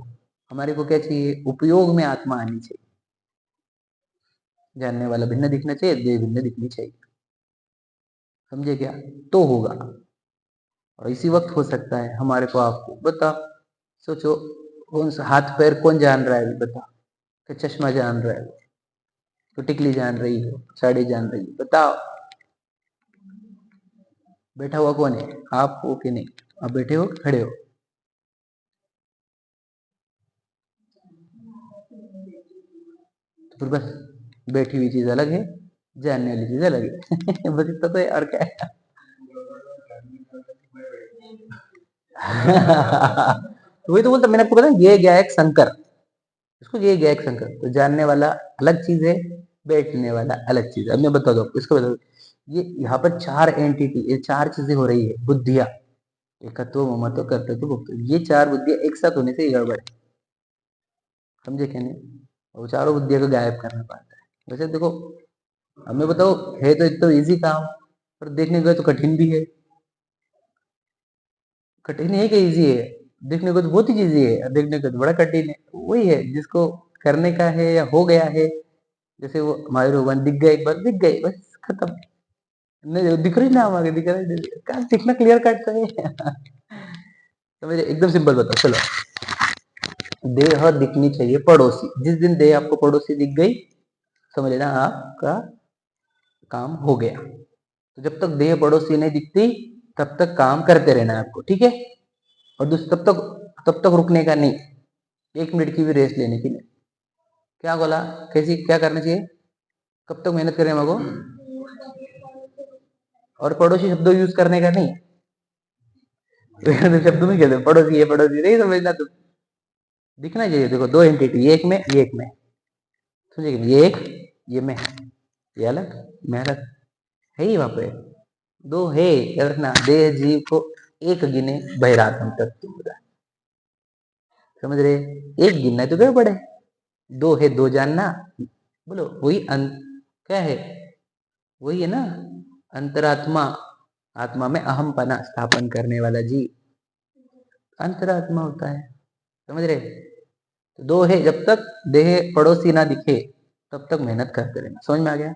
Speaker 1: हमारे को क्या चाहिए? उपयोग में आत्मा आनी चाहिए, जानने वाला भिन्न दिखना चाहिए, देह भिन्न दिखनी चाहिए, समझे क्या? तो होगा, और इसी वक्त हो सकता है हमारे को आपको, बताओ, सोचो, कौन सा हाथ पैर कौन जान रहा है, बताओ, तो चश्मा जान रहा है, तो टिकली जान रही हो, साड़ी जान रही है, बताओ, बैठा हुआ कौन है? आप हो कि नहीं? आप बैठे हो, खड़े हो? तो फिर बस, बैठी हुई चीज अलग है, जानने वाली चीज अलग है बस इतना तो है, और क्या है वही तो बोलता मैंने आपको, पता ये गया एक संकर, इसको ये गया एक संकर, तो जानने वाला अलग चीज है, बैठने वाला अलग चीज है। अब मैं बता दो, इसको बता दो, ये यहाँ पर चार एंटिटी, ये चार चीजें हो रही है, बुद्धिया, एकत्व, ममत्व, कर्तृत्व, भोक्तृत्व, ये चार बुद्धियां एक साथ होने से ही गड़बड़ है, समझे क्या नहीं? वो चारों बुद्धियों को गायब करना पड़ता है। वैसे देखो, हमें बताओ, है तो एक तो इजी काम, पर देखने गए तो कठिन भी है, कठिन है कि इजी है? देखने को तो बहुत ही इजी है, देखने को तो बड़ा कठिन है, वही है जिसको करने का है या हो गया है, जैसे वो हमारे भगवान दिख गए, एक बार दिख गए, बस खत्म, नहीं दिख रही ना, हम आगे दिख रहा है, कहाँ दिखना, क्लियर कट तो है समझे? एकदम सिंपल बताओ, चलो, देह दिखनी चाहिए पड़ोसी, जिस दिन देह आपको पड़ोसी दिख गई, समझ लेना आपका काम हो गया। तो जब तक देह पड़ोसी नहीं दिखती, तब तक काम करते रहना है आपको, ठीक है? और तब तक रुकने का नहीं, 1 मिनट की भी रेस्ट लेने की नहीं। क्या बोला? कैसी क्या करना चाहिए? कब तक मेहनत करें हमको? और पड़ोसी शब्दों यूज करने का नहीं शब्द में कहते पड़ोसी है, पड़ोसी नहीं समझना, तुम दिखना चाहिए, देखो दो एंटिटी, ये एक में, ये एक में, समझे? ये एक, ये में, ये अलग, मैं अलग, है ही वहां पे, दो है, याद रखना, देह जीव को एक गिने बहिरात्म तत्व, समझ रहे? एक गिनना है तो क्या पड़े, दो है, दो जानना, बोलो वही क्या है? वही है ना, अंतरात्मा, आत्मा में अहम पना स्थापन करने वाला जी अंतरात्मा होता है, समझ रहे? तो दो है, जब तक देह पड़ोसी ना दिखे तब तक मेहनत करते रहना, समझ में आ गया?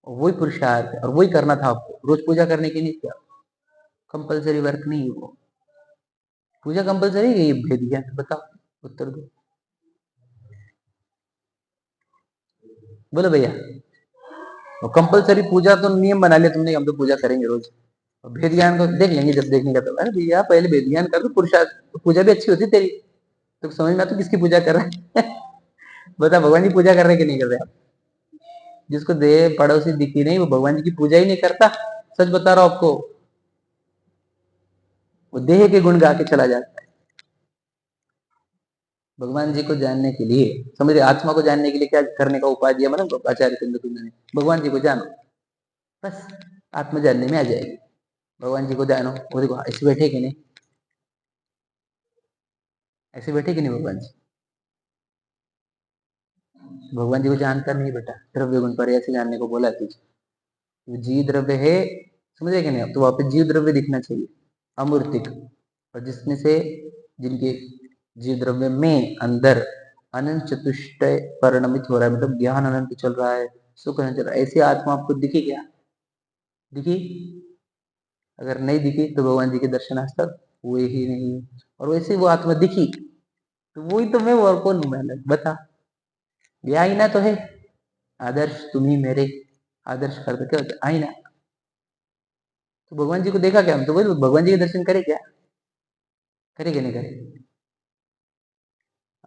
Speaker 1: और वही पुरुषार्थ है, और वही करना था आपको, रोज पूजा करने के लिए क्या कंपलसरी वर्क नहीं है वो, पूजा कंपलसरी है, ये भेद ज्ञान, बताओ, उत्तर दो, बोलो भैया। और कंपलसरी पूजा तो नियम बना लिया तुमने, हम तो पूजा करेंगे रोज, और भेद ज्ञान को देख लेंगे जब देखने का, तो अरे भैया पहले भेद ज्ञान कर दो, पुरुषार्थ, पूजा भी अच्छी होती तेरी, तो समझ में आता किसकी पूजा कर रहा है बता भगवान जी पूजा कर रहे कि नहीं कर रहे आप? जिसको देह पड़ोसी दिखी नहीं वो भगवान जी की पूजा ही नहीं करता। सच बता रहा हूं आपको, वो देह के गुण गा के चला जाता है। भगवान जी को जानने के लिए, समझे, आत्मा को जानने के लिए क्या करने का उपाय दिया मैंने आचार्य चंद्रकुंज ने? भगवान जी को जानो, बस आत्मा जानने में आ जाएगी। भगवान जी को जानो, वो देखो ऐसे बैठे कि नहीं, ऐसे बैठे कि नहीं भगवान जी? भगवान जी को जानता नहीं बेटा, द्रव्य गुण पर ऐसे जानने को बोला तुझे। वो जीव द्रव्य है, समझे कि नहीं? अब तो वहां पे जीव द्रव्य दिखना चाहिए, अमूर्तिक, और जिसमें से जिनके जीव द्रव्य में अंदर अनंत चतुष्टय परिणमित हो रहा है, मतलब ज्ञान अनंत चल रहा है, सुख अनंत चल रहा है, ऐसी आत्मा आपको दिखी क्या? दिखी? अगर नहीं दिखी तो भगवान जी के दर्शन आज तक हुए ही नहीं। और वैसे वो आत्मा दिखी तो वही तो मैं, और कौन हूं मैं? बता, ये आईना तो है, आदर्श तुम्ही मेरे आदर्श करते क्या होता है? आईना। तो भगवान जी को देखा क्या हम? तो वही भगवान जी के दर्शन करे क्या? करे कि नहीं करे?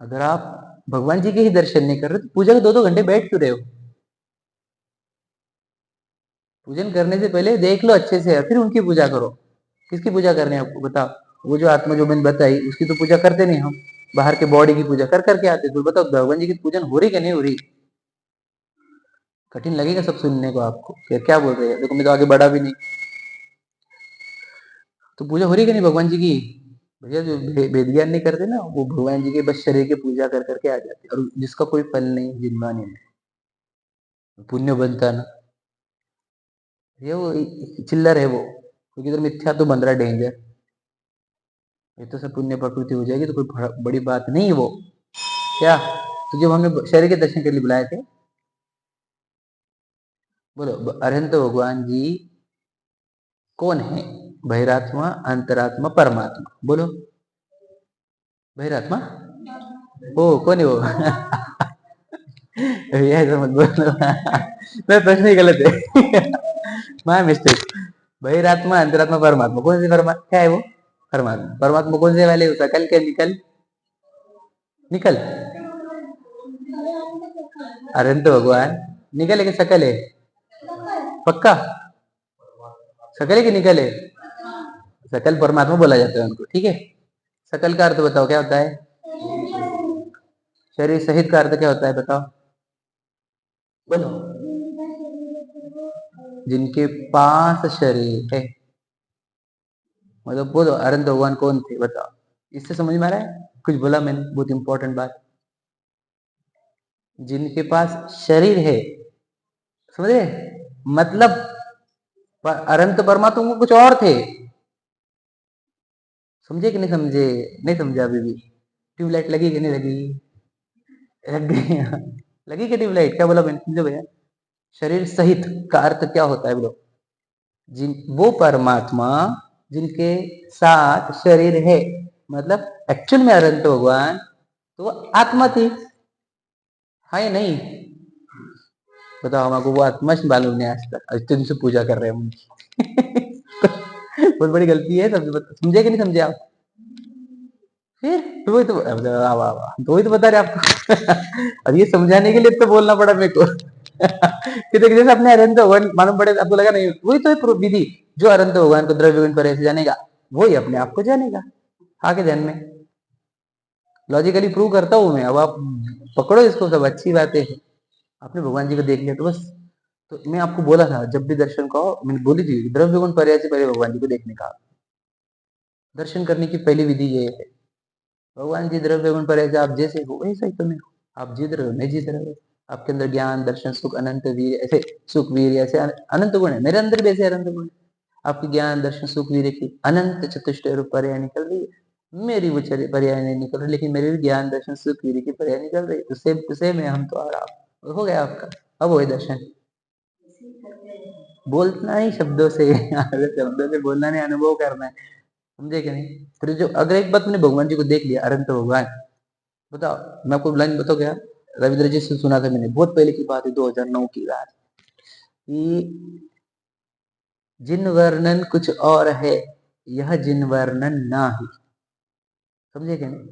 Speaker 1: अगर आप भगवान जी के ही दर्शन नहीं कर रहे तो पूजा के 2-2 घंटे बैठ क्यों रहे हो? पूजन करने से पहले देख लो अच्छे से, फिर उनकी पूजा करो। किसकी पूजा करनी है आपको बताओ? वो जो आत्मा जो मैंने बताई उसकी तो पूजा करते नहीं हम, बाहर के बॉडी की पूजा कर करके आते। तो बताओ भगवान जी की पूजन हो रही कि नहीं हो रही? कठिन लगेगा सब सुनने को आपको, क्या बोल रहे हैं? देखो मैं तो आगे बढ़ा भी नहीं। तो पूजा हो रही कि नहीं भगवान जी की? भैया जो वेद ज्ञान नहीं करते ना, वो भगवान जी के बस शरीर की पूजा कर करके आ जाते, और जिसका कोई फल नहीं जिनवानी में, पुण्य बनता ना, ये वो चिल्लर है वो, क्योंकि इधर मिथ्या तो बन रहा है डेंजर। ये तो सब पुण्य प्रकृति हो जाएगी तो कोई बड़ी बात नहीं है वो। क्या? तो जब हमने शरीर के दर्शन के लिए बुलाए थे, बोलो अरहंत भगवान जी कौन है? बहिरात्मा, अंतरात्मा, परमात्मा, बोलो। बहिरात्मा? ओ कौन है वो? भैया ऐसा मत बोलो। मैं प्रश्न ही गलत है। My mistake. बहिरात्मा, अंतरात्मा, परमात्मा, कौन से परमात्मा क्या है वो? परमात्मा। परमात्मा कौन से वाले? सकल के निकल? निकल? अरहंत भगवान निकल है कि सकल है? पक्का? सकल है कि निकल है? सकल परमात्मा बोला जाता है उनको, ठीक है। सकल का अर्थ बताओ क्या होता है? शरीर सहित का अर्थ क्या होता है बताओ? बोलो। जिनके पास शरीर है, मतलब बोलो अरहंत भगवान कौन थे बताओ? इससे समझ में आ रहा है? कुछ बोला मैंने बहुत इंपॉर्टेंट बात। जिनके पास शरीर है, समझे? मतलब अनंत परमात्मा कुछ और थे। समझे कि नहीं समझे? नहीं समझे अभी भी? ट्यूबलाइट लगी कि नहीं लगी? लग गई। लगी कि ट्यूबलाइट? क्या बोला मैंने, समझो भैया? शरीर सहित का अर्थ क्या होता है बोलो? जिन वो परमात्मा जिनके साथ शरीर है, मतलब एक्चुअल में अनंत भगवान तो वो आत्मा थी, हाँ या नहीं? बताओ हमको वो आत्मा से मालूम नहीं आज तक, आज तुमसे पूजा कर रहे हैं हम। बहुत बड़ी गलती है, समझे कि नहीं समझे आप? फिर तो वही तो, वाह वाह वाह, तो वही तो बता रहे आपको। अब ये समझाने के लिए तो बोलना पड़ा मेरे को। कि देखिए जैसे अपने अरहंत भगवान मालूम पड़े आपको लगा नहीं, वही तो विधि, जो अरहंत भगवान को द्रव्य गुण पर ऐसे जानेगा वही अपने आप को जानेगा। आके ध्यान में लॉजिकली प्रूव करता हूं मैं, अब आप पकड़ो इसको, सब अच्छी बातें हैं। आपने भगवान जी को देख लिया तो बस। तो मैं आपको बोला था जब भी दर्शन को, मैंने बोली थी द्रव्य गुण पर्याय से पहले भगवान जी को देखने का। दर्शन करने की पहली विधि ये है, भगवान जी द्रव्य गुण पर्याय से आप जैसे हो वैसा ही तो मैं हूं। आप जीत रहे हो, मैं जीत रहे हो। आपके अंदर ज्ञान दर्शन सुख अनंत वीर, ऐसे सुख वीर ऐसे अनंत गुण है, मेरे अंदर भी ऐसे अनंत गुण है। आपकी ज्ञान दर्शन सुख वीर की अनंत चतुष्टय रूप पर्याय निकल रही है, मेरी वो पर्याय नहीं निकल रही, लेकिन मेरे भी ज्ञान दर्शन सुख वीर की पर्याय निकल रही है। उसे में हम तो, और आप हो गया आपका। अब वो दर्शन बोलना ही शब्दों से। शब्दों से बोलना नहीं, अनुभव करना है, समझे कि नहीं? फिर जो अगर एक बात मैंने भगवान जी को देख लिया, अनंत भगवान, बताओ मैं आपको लाइन बताओ क्या? रविंद्र जी से सुना था मैंने, बहुत पहले की बात है, 2009 की बात, कि जिन वर्णन कुछ और है, यह जिन वर्णन ना ही। समझे क्या नहीं?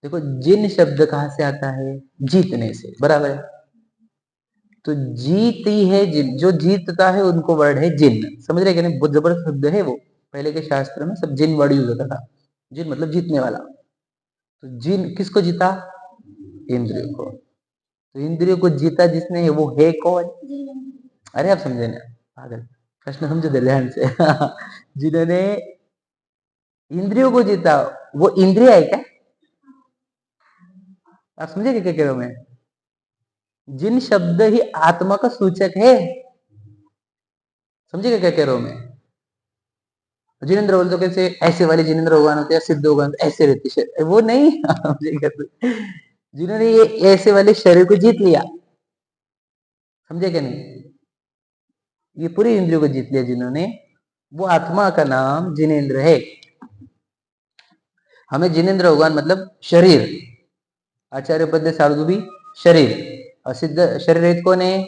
Speaker 1: देखो जिन शब्द कहाँ से आता है? जीतने से, बराबर है। तो जीत ही है जिन, जो जीतता है उनको वर्ड है जिन। समझ रहे कि नहीं? बहुत जबरदस्त शब्द है वो। पहले के शास्त्र में सब जिन वर्ड यूज होता था। जिन मतलब जीतने वाला। तो जिन किसको जीता? इंद्रियों को। तो इंद्रियों को जीता जिसने, वो है कौन? अरे आप समझे ना पागल, प्रश्न समझो दे ध्यान से। जिन्होंने इंद्रियों को जीता, वो इंद्रिया है क्या? आप समझे क्या कह रहा हूं मैं? जिन शब्द ही आत्मा का सूचक है। समझे क्या कह रहा हूं मैं? जिनेन्द्र बोलते कैसे, ऐसे वाले जिनेन्द्र भगवान होते हैं, सिद्ध भगवान ऐसे रहते, वो नहीं। जिन्होंने ये ऐसे वाले शरीर को जीत लिया, समझे क्या नहीं? ये पूरी इंद्रियों को जीत लिया जिन्होंने, वो आत्मा का नाम जिनेन्द्र है। हमें जिनेन्द्र भगवान मतलब शरीर, आचार्य पद साधु भी शरीर, और सिद्ध शरीर रहित कौन है?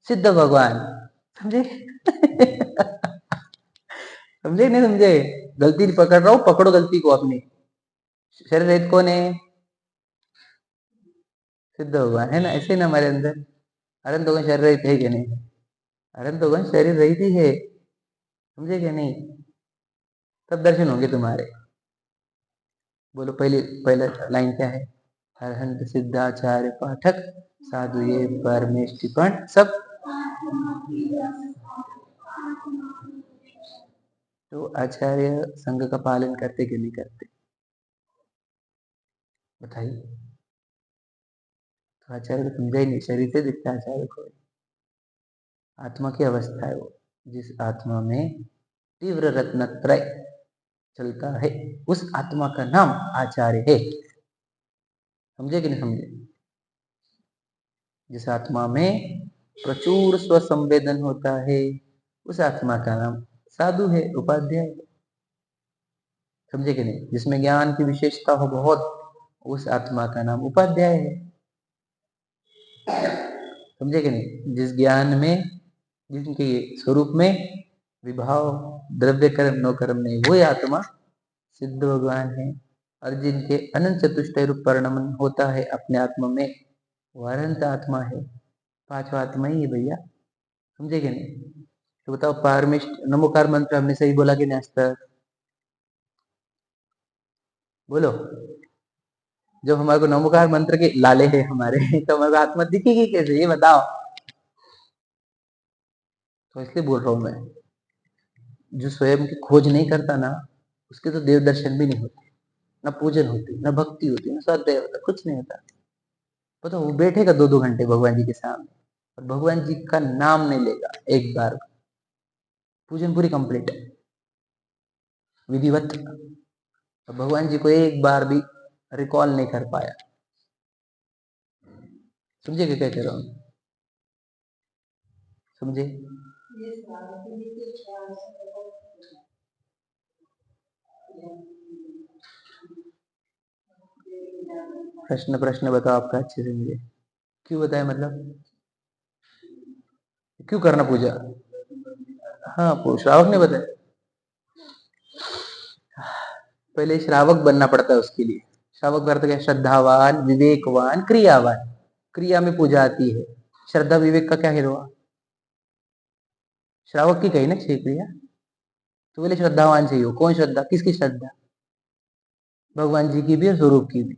Speaker 1: सिद्ध भगवान। समझे? समझे नहीं समझे? गलती पकड़ रहा हूं, पकड़ो गलती को अपनी। शरीर रहित कौन है? सिद्ध भगवान है ना, ऐसे ना हमारे अंदर। अनंत भगवान शरीर रहित है कि नहीं? अनंत भगवान शरीर रहित ही है। समझे क्या नहीं? तब दर्शन होंगे तुम्हारे। बोलो पहला लाइन क्या है? अरहंत सिद्धाचार्य पाठक साधु ये परमेष्टिपण सब। तो आचार्य संघ का पालन करते कि नहीं करते? बताइए। तो आचार्य को समझा ही नहीं, शरीर से दिखता है आचार्य को। आत्मा की अवस्था है वो, जिस आत्मा में तीव्र रत्नत्रय चलता है, उस आत्मा का नाम आचार्य है। समझे कि नहीं समझे? जिस आत्मा में प्रचुर स्वसंवेदन होता है, उस आत्मा का नाम साधु है, उपाध्याय है। समझे कि नहीं? जिसमें ज्ञान की विशेषता हो बहुत, उस आत्मा का नाम उपाध्याय है। समझे कि नहीं? जिस ज्ञान में, जिनके स्वरूप में विभाव, द्रव्य कर्म नो कर्म नहीं, वही आत्मा सिद्ध भगवान है। और जिनके अनंत चतुष्टय रूप परिणमन होता है अपने आत्मा में, वो अनंत आत्मा है। पांचवा आत्मा ही है भैया। समझे कि नहीं? तो बताओ, पारमिष्ट नमोकार मंत्र हमने सही बोला कि नहीं आज तक? बोलो। जब हमारे को नमोकार मंत्र के लाले हैं हमारे, तो हमारे को आत्मा दिखेगी कैसे, ये बताओ। तो इसलिए बोल रहा हूं मैं, जो स्वयं की खोज नहीं करता ना, उसके तो देव दर्शन भी नहीं होते, ना पूजन होती, ना भक्ति होती, ना स्वाध्याय होता, कुछ नहीं होता। पता, वो बैठेगा 2-2 घंटे भगवान जी के सामने, और भगवान जी का नाम नहीं लेगा एक बार, पूजन पूरी कंप्लीट है, विधिवत। और भगवान जी को एक बार भी रिकॉल नहीं कर पाया। समझे क्या कह रहा हूँ? समझे? प्रश्न बताओ आपका अच्छे से मुझे। क्यों बताया मतलब? क्यों करना पूजा? हाँ, श्रावक ने बताया। पहले श्रावक बनना पड़ता है उसके लिए। श्रावक का अर्थ क्या? श्रद्धावान, विवेकवान, क्रियावान। क्रिया में पूजा आती है। श्रद्धा विवेक का क्या है हुआ? श्रावक की कही ना 6 क्रिया। तो बोले श्रद्धावान चाहिए हो। कौन श्रद्धा? किसकी श्रद्धा? भगवान जी की भी और स्वरूप की भी।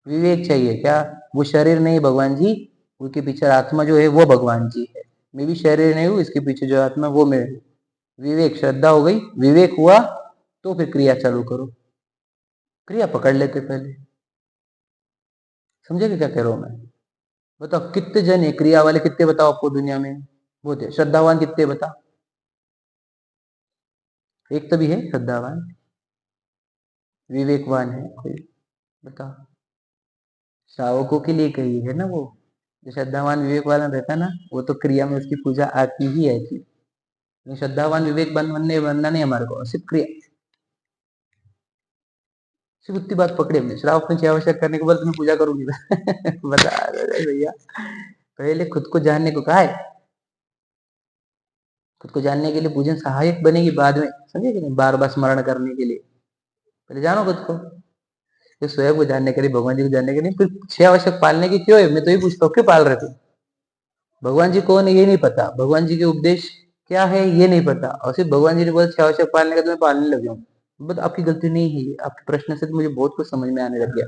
Speaker 1: विवेक चाहिए क्या? वो शरीर नहीं भगवान जी, उसके पीछे आत्मा जो है वो भगवान जी है। मैं भी शरीर नहीं हूँ, इसके पीछे जो आत्मा वो मैं हूँ। विवेक, श्रद्धा हो गई, विवेक हुआ तो फिर क्रिया चालू करो। क्रिया पकड़ लेते पहले। समझे क्या कह रहा हूं मैं? बताओ कितने जन है क्रिया वाले? कितने बताओ आपको दुनिया में? बहुत है। श्रद्धावान कितने बता? एक तो भी है श्रद्धावान। विवेकवान है कोई? बताओ। श्रावकों के लिए कही है ना वो। जो श्रद्धावान विवेक वाला रहता ना, वो तो क्रिया में उसकी पूजा आती ही है। श्रद्धावान विवेक बनना नहीं हमारे को, सिर्फ क्रिया। सिर्फ उतनी बात पकड़े हमने, श्रावक पंच आवश्यक करने के बाद तुम्हें पूजा करूंगी। बता रहे भैया, पहले खुद को जानने को कहा है। खुद को जानने के लिए पूजन सहायक बनेगी बाद में, समझे कि नहीं? बार बार स्मरण करने के लिए पहले जानो खुद को। तो स्वयं को जानने के लिए, भगवान जी को जानने के लिए, फिर 6 आवश्यक पालने की क्यों है? मैं तो ये पूछता हूँ, क्यों पाल रहे थे? भगवान जी कौन है ये नहीं पता, भगवान जी के उपदेश क्या है ये नहीं पता, और सिर्फ भगवान जी ने बोला 6 आवश्यक पालने का तो मैं पालने लग जाऊँ। बट आपकी गलती नहीं है ये, आपके प्रश्न से तो मुझे बहुत कुछ समझ में आने लग गया।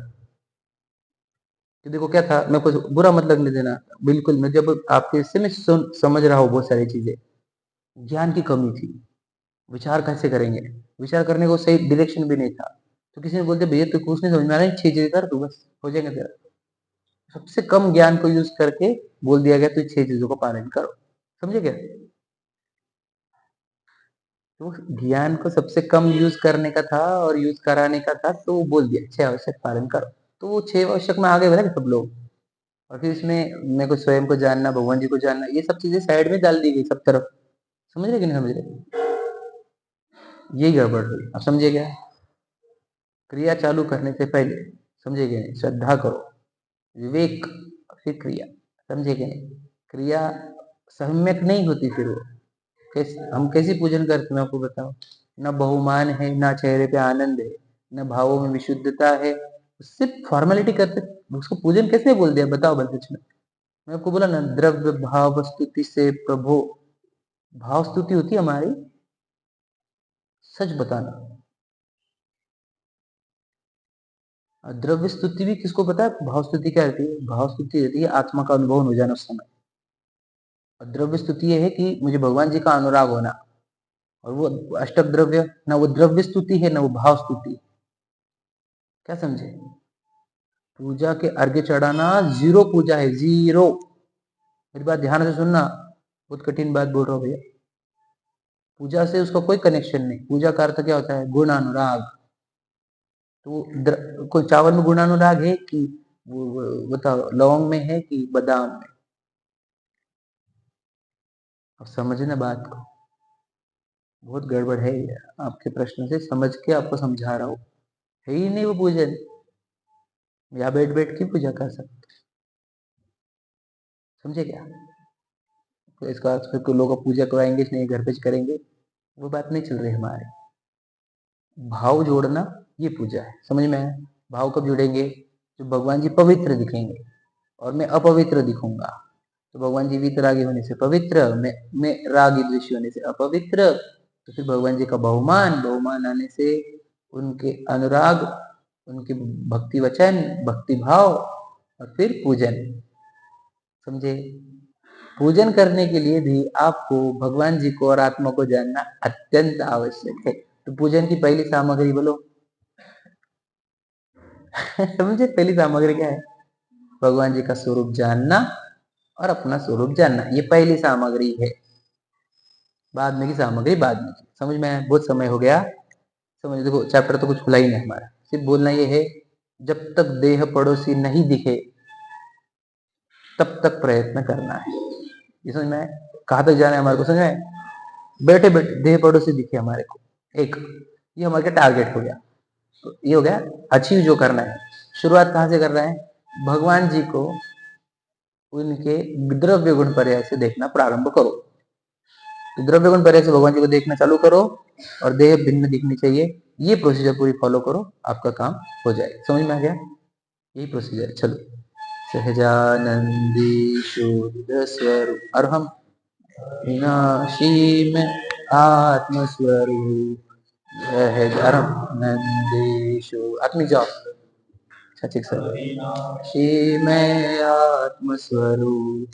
Speaker 1: कि देखो क्या था, मैं कुछ बुरा मतलब नहीं देना, बिल्कुल मैं जब आपके इससे मैं समझ रहा हूँ बहुत सारी चीजें, ज्ञान की कमी थी, विचार कैसे करेंगे, विचार करने को सही डायरेक्शन भी नहीं था। तो किसी ने बोलते भैया तू कुछ नहीं समझ में आ रहा है, 6 चीजें कर तू, बस हो जाएगा तेरा। सबसे कम ज्ञान को यूज करके बोल दिया गया तू 6 चीजों का पालन करो। समझे क्या? तो ज्ञान को सबसे कम यूज करने का था और यूज कराने का था, तो वो बोल दिया 6 आवश्यक पालन करो। तो वो 6 आवश्यक में आगे बढ़े सब लोग। और फिर इसमें मेरे को स्वयं को जानना, भगवान जी को जानना, ये सब चीजें साइड में डाल दी गई सब तरफ। समझ रहे कि नहीं समझ रहे? यही गड़बड़ हुई, अब समझे क्या? क्रिया चालू करने से पहले समझे क्या? श्रद्धा करो, विवेक, फिर क्रिया। समझे क्या? क्रिया सम्यक नहीं होती, फिर वो हम कैसे पूजन करते हैं मैं आपको बताऊं। न बहुमान है, ना चेहरे पे आनंद है, न भावों में विशुद्धता है, सिर्फ फॉर्मेलिटी करते, उसको पूजन कैसे बोल दिया बताओ बंदच में? मैं आपको बोला ना, द्रव्य भाव स्तुति से प्रभु, भाव स्तुति होती है हमारी, सच बताना। द्रव्य स्तुति भी किसको पता है? भाव स्तुति क्या रहती है? भाव स्तुति रहती है आत्मा का अनुभव हो जाना उस समय। और द्रव्य स्तुति ये है कि मुझे भगवान जी का अनुराग होना। और वो अष्टक द्रव्य, ना वो द्रव्य स्तुति है ना वो भाव स्तुति। क्या समझे? पूजा के अर्घ्य चढ़ाना जीरो पूजा है, जीरो। मेरी बात ध्यान से सुनना, बहुत कठिन बात बोल रहा हूँ भैया। पूजा से उसका कोई कनेक्शन नहीं। पूजा का अर्थ क्या होता है? गुण अनुराग। तो कोई चावल में गुण अनुराग है कि वो बताओ लौंग में है कि बादाम में? अब समझे ना बात को, बहुत गड़बड़ है ये। आपके प्रश्न से समझ के आपको समझा रहा हूँ, है ही नहीं वो पूजन। या बैठ बैठ के पूजा कर सकते, समझे क्या? तो इसका अर्थ फिर लोग पूजा करवाएंगे नहीं, घर पे करेंगे, वो बात नहीं चल रही हमारे। भाव जोड़ना ये पूजा है, समझ में आया? भाव कब जुड़ेंगे? जो भगवान जी पवित्र दिखेंगे और मैं अपवित्र दिखूंगा। तो भगवान जी वीतरागी होने से पवित्र, मैं रागी द्वेषी होने से अपवित्र। तो फिर भगवान जी का बहुमान, बहुमान आने से उनके अनुराग, उनके भक्ति वचन, भक्ति भाव, और फिर पूजन। समझे? पूजन करने के लिए भी आपको भगवान जी को और आत्मा को जानना अत्यंत आवश्यक है। तो पूजन की पहली सामग्री बोलो। समझे? पहली सामग्री क्या है? भगवान जी का स्वरूप जानना और अपना स्वरूप जानना, ये पहली सामग्री है। बाद में की सामग्री बाद में की। समझ में आया? बहुत समय हो गया। समझ देखो, चैप्टर तो कुछ खुला ही नहीं हमारा, सिर्फ बोलना ये है, जब तक देह पड़ोसी नहीं दिखे तब तक प्रयत्न करना है। ये समझ में आया? कहाँ तक जाना है हमारे को? समझ में? बैठे बैठे देह पड़ोसी दिखे हमारे को, एक, ये हमारे टारगेट हो गया। तो ये हो गया अचीव जो करना है। शुरुआत कहाँ से कर रहे हैं? भगवान जी को उनके द्रव्य गुण पर्याय से देखना प्रारंभ करो। तो द्रव्य गुण पर्याय से भगवान जी को देखना चालू करो, और देह भिन्न दिखनी चाहिए। ये प्रोसीजर पूरी फॉलो करो, आपका काम हो जाए। समझ में आ गया? यही प्रोसीजर। चलो, सहजानंदी शुद्ध स्वरूप, और हम विनाशी में आत्मस्वरूप, सहजानंदेशु आत्मिक जाओ, सचिक सर, विनाशी में आत्मस्वरूप,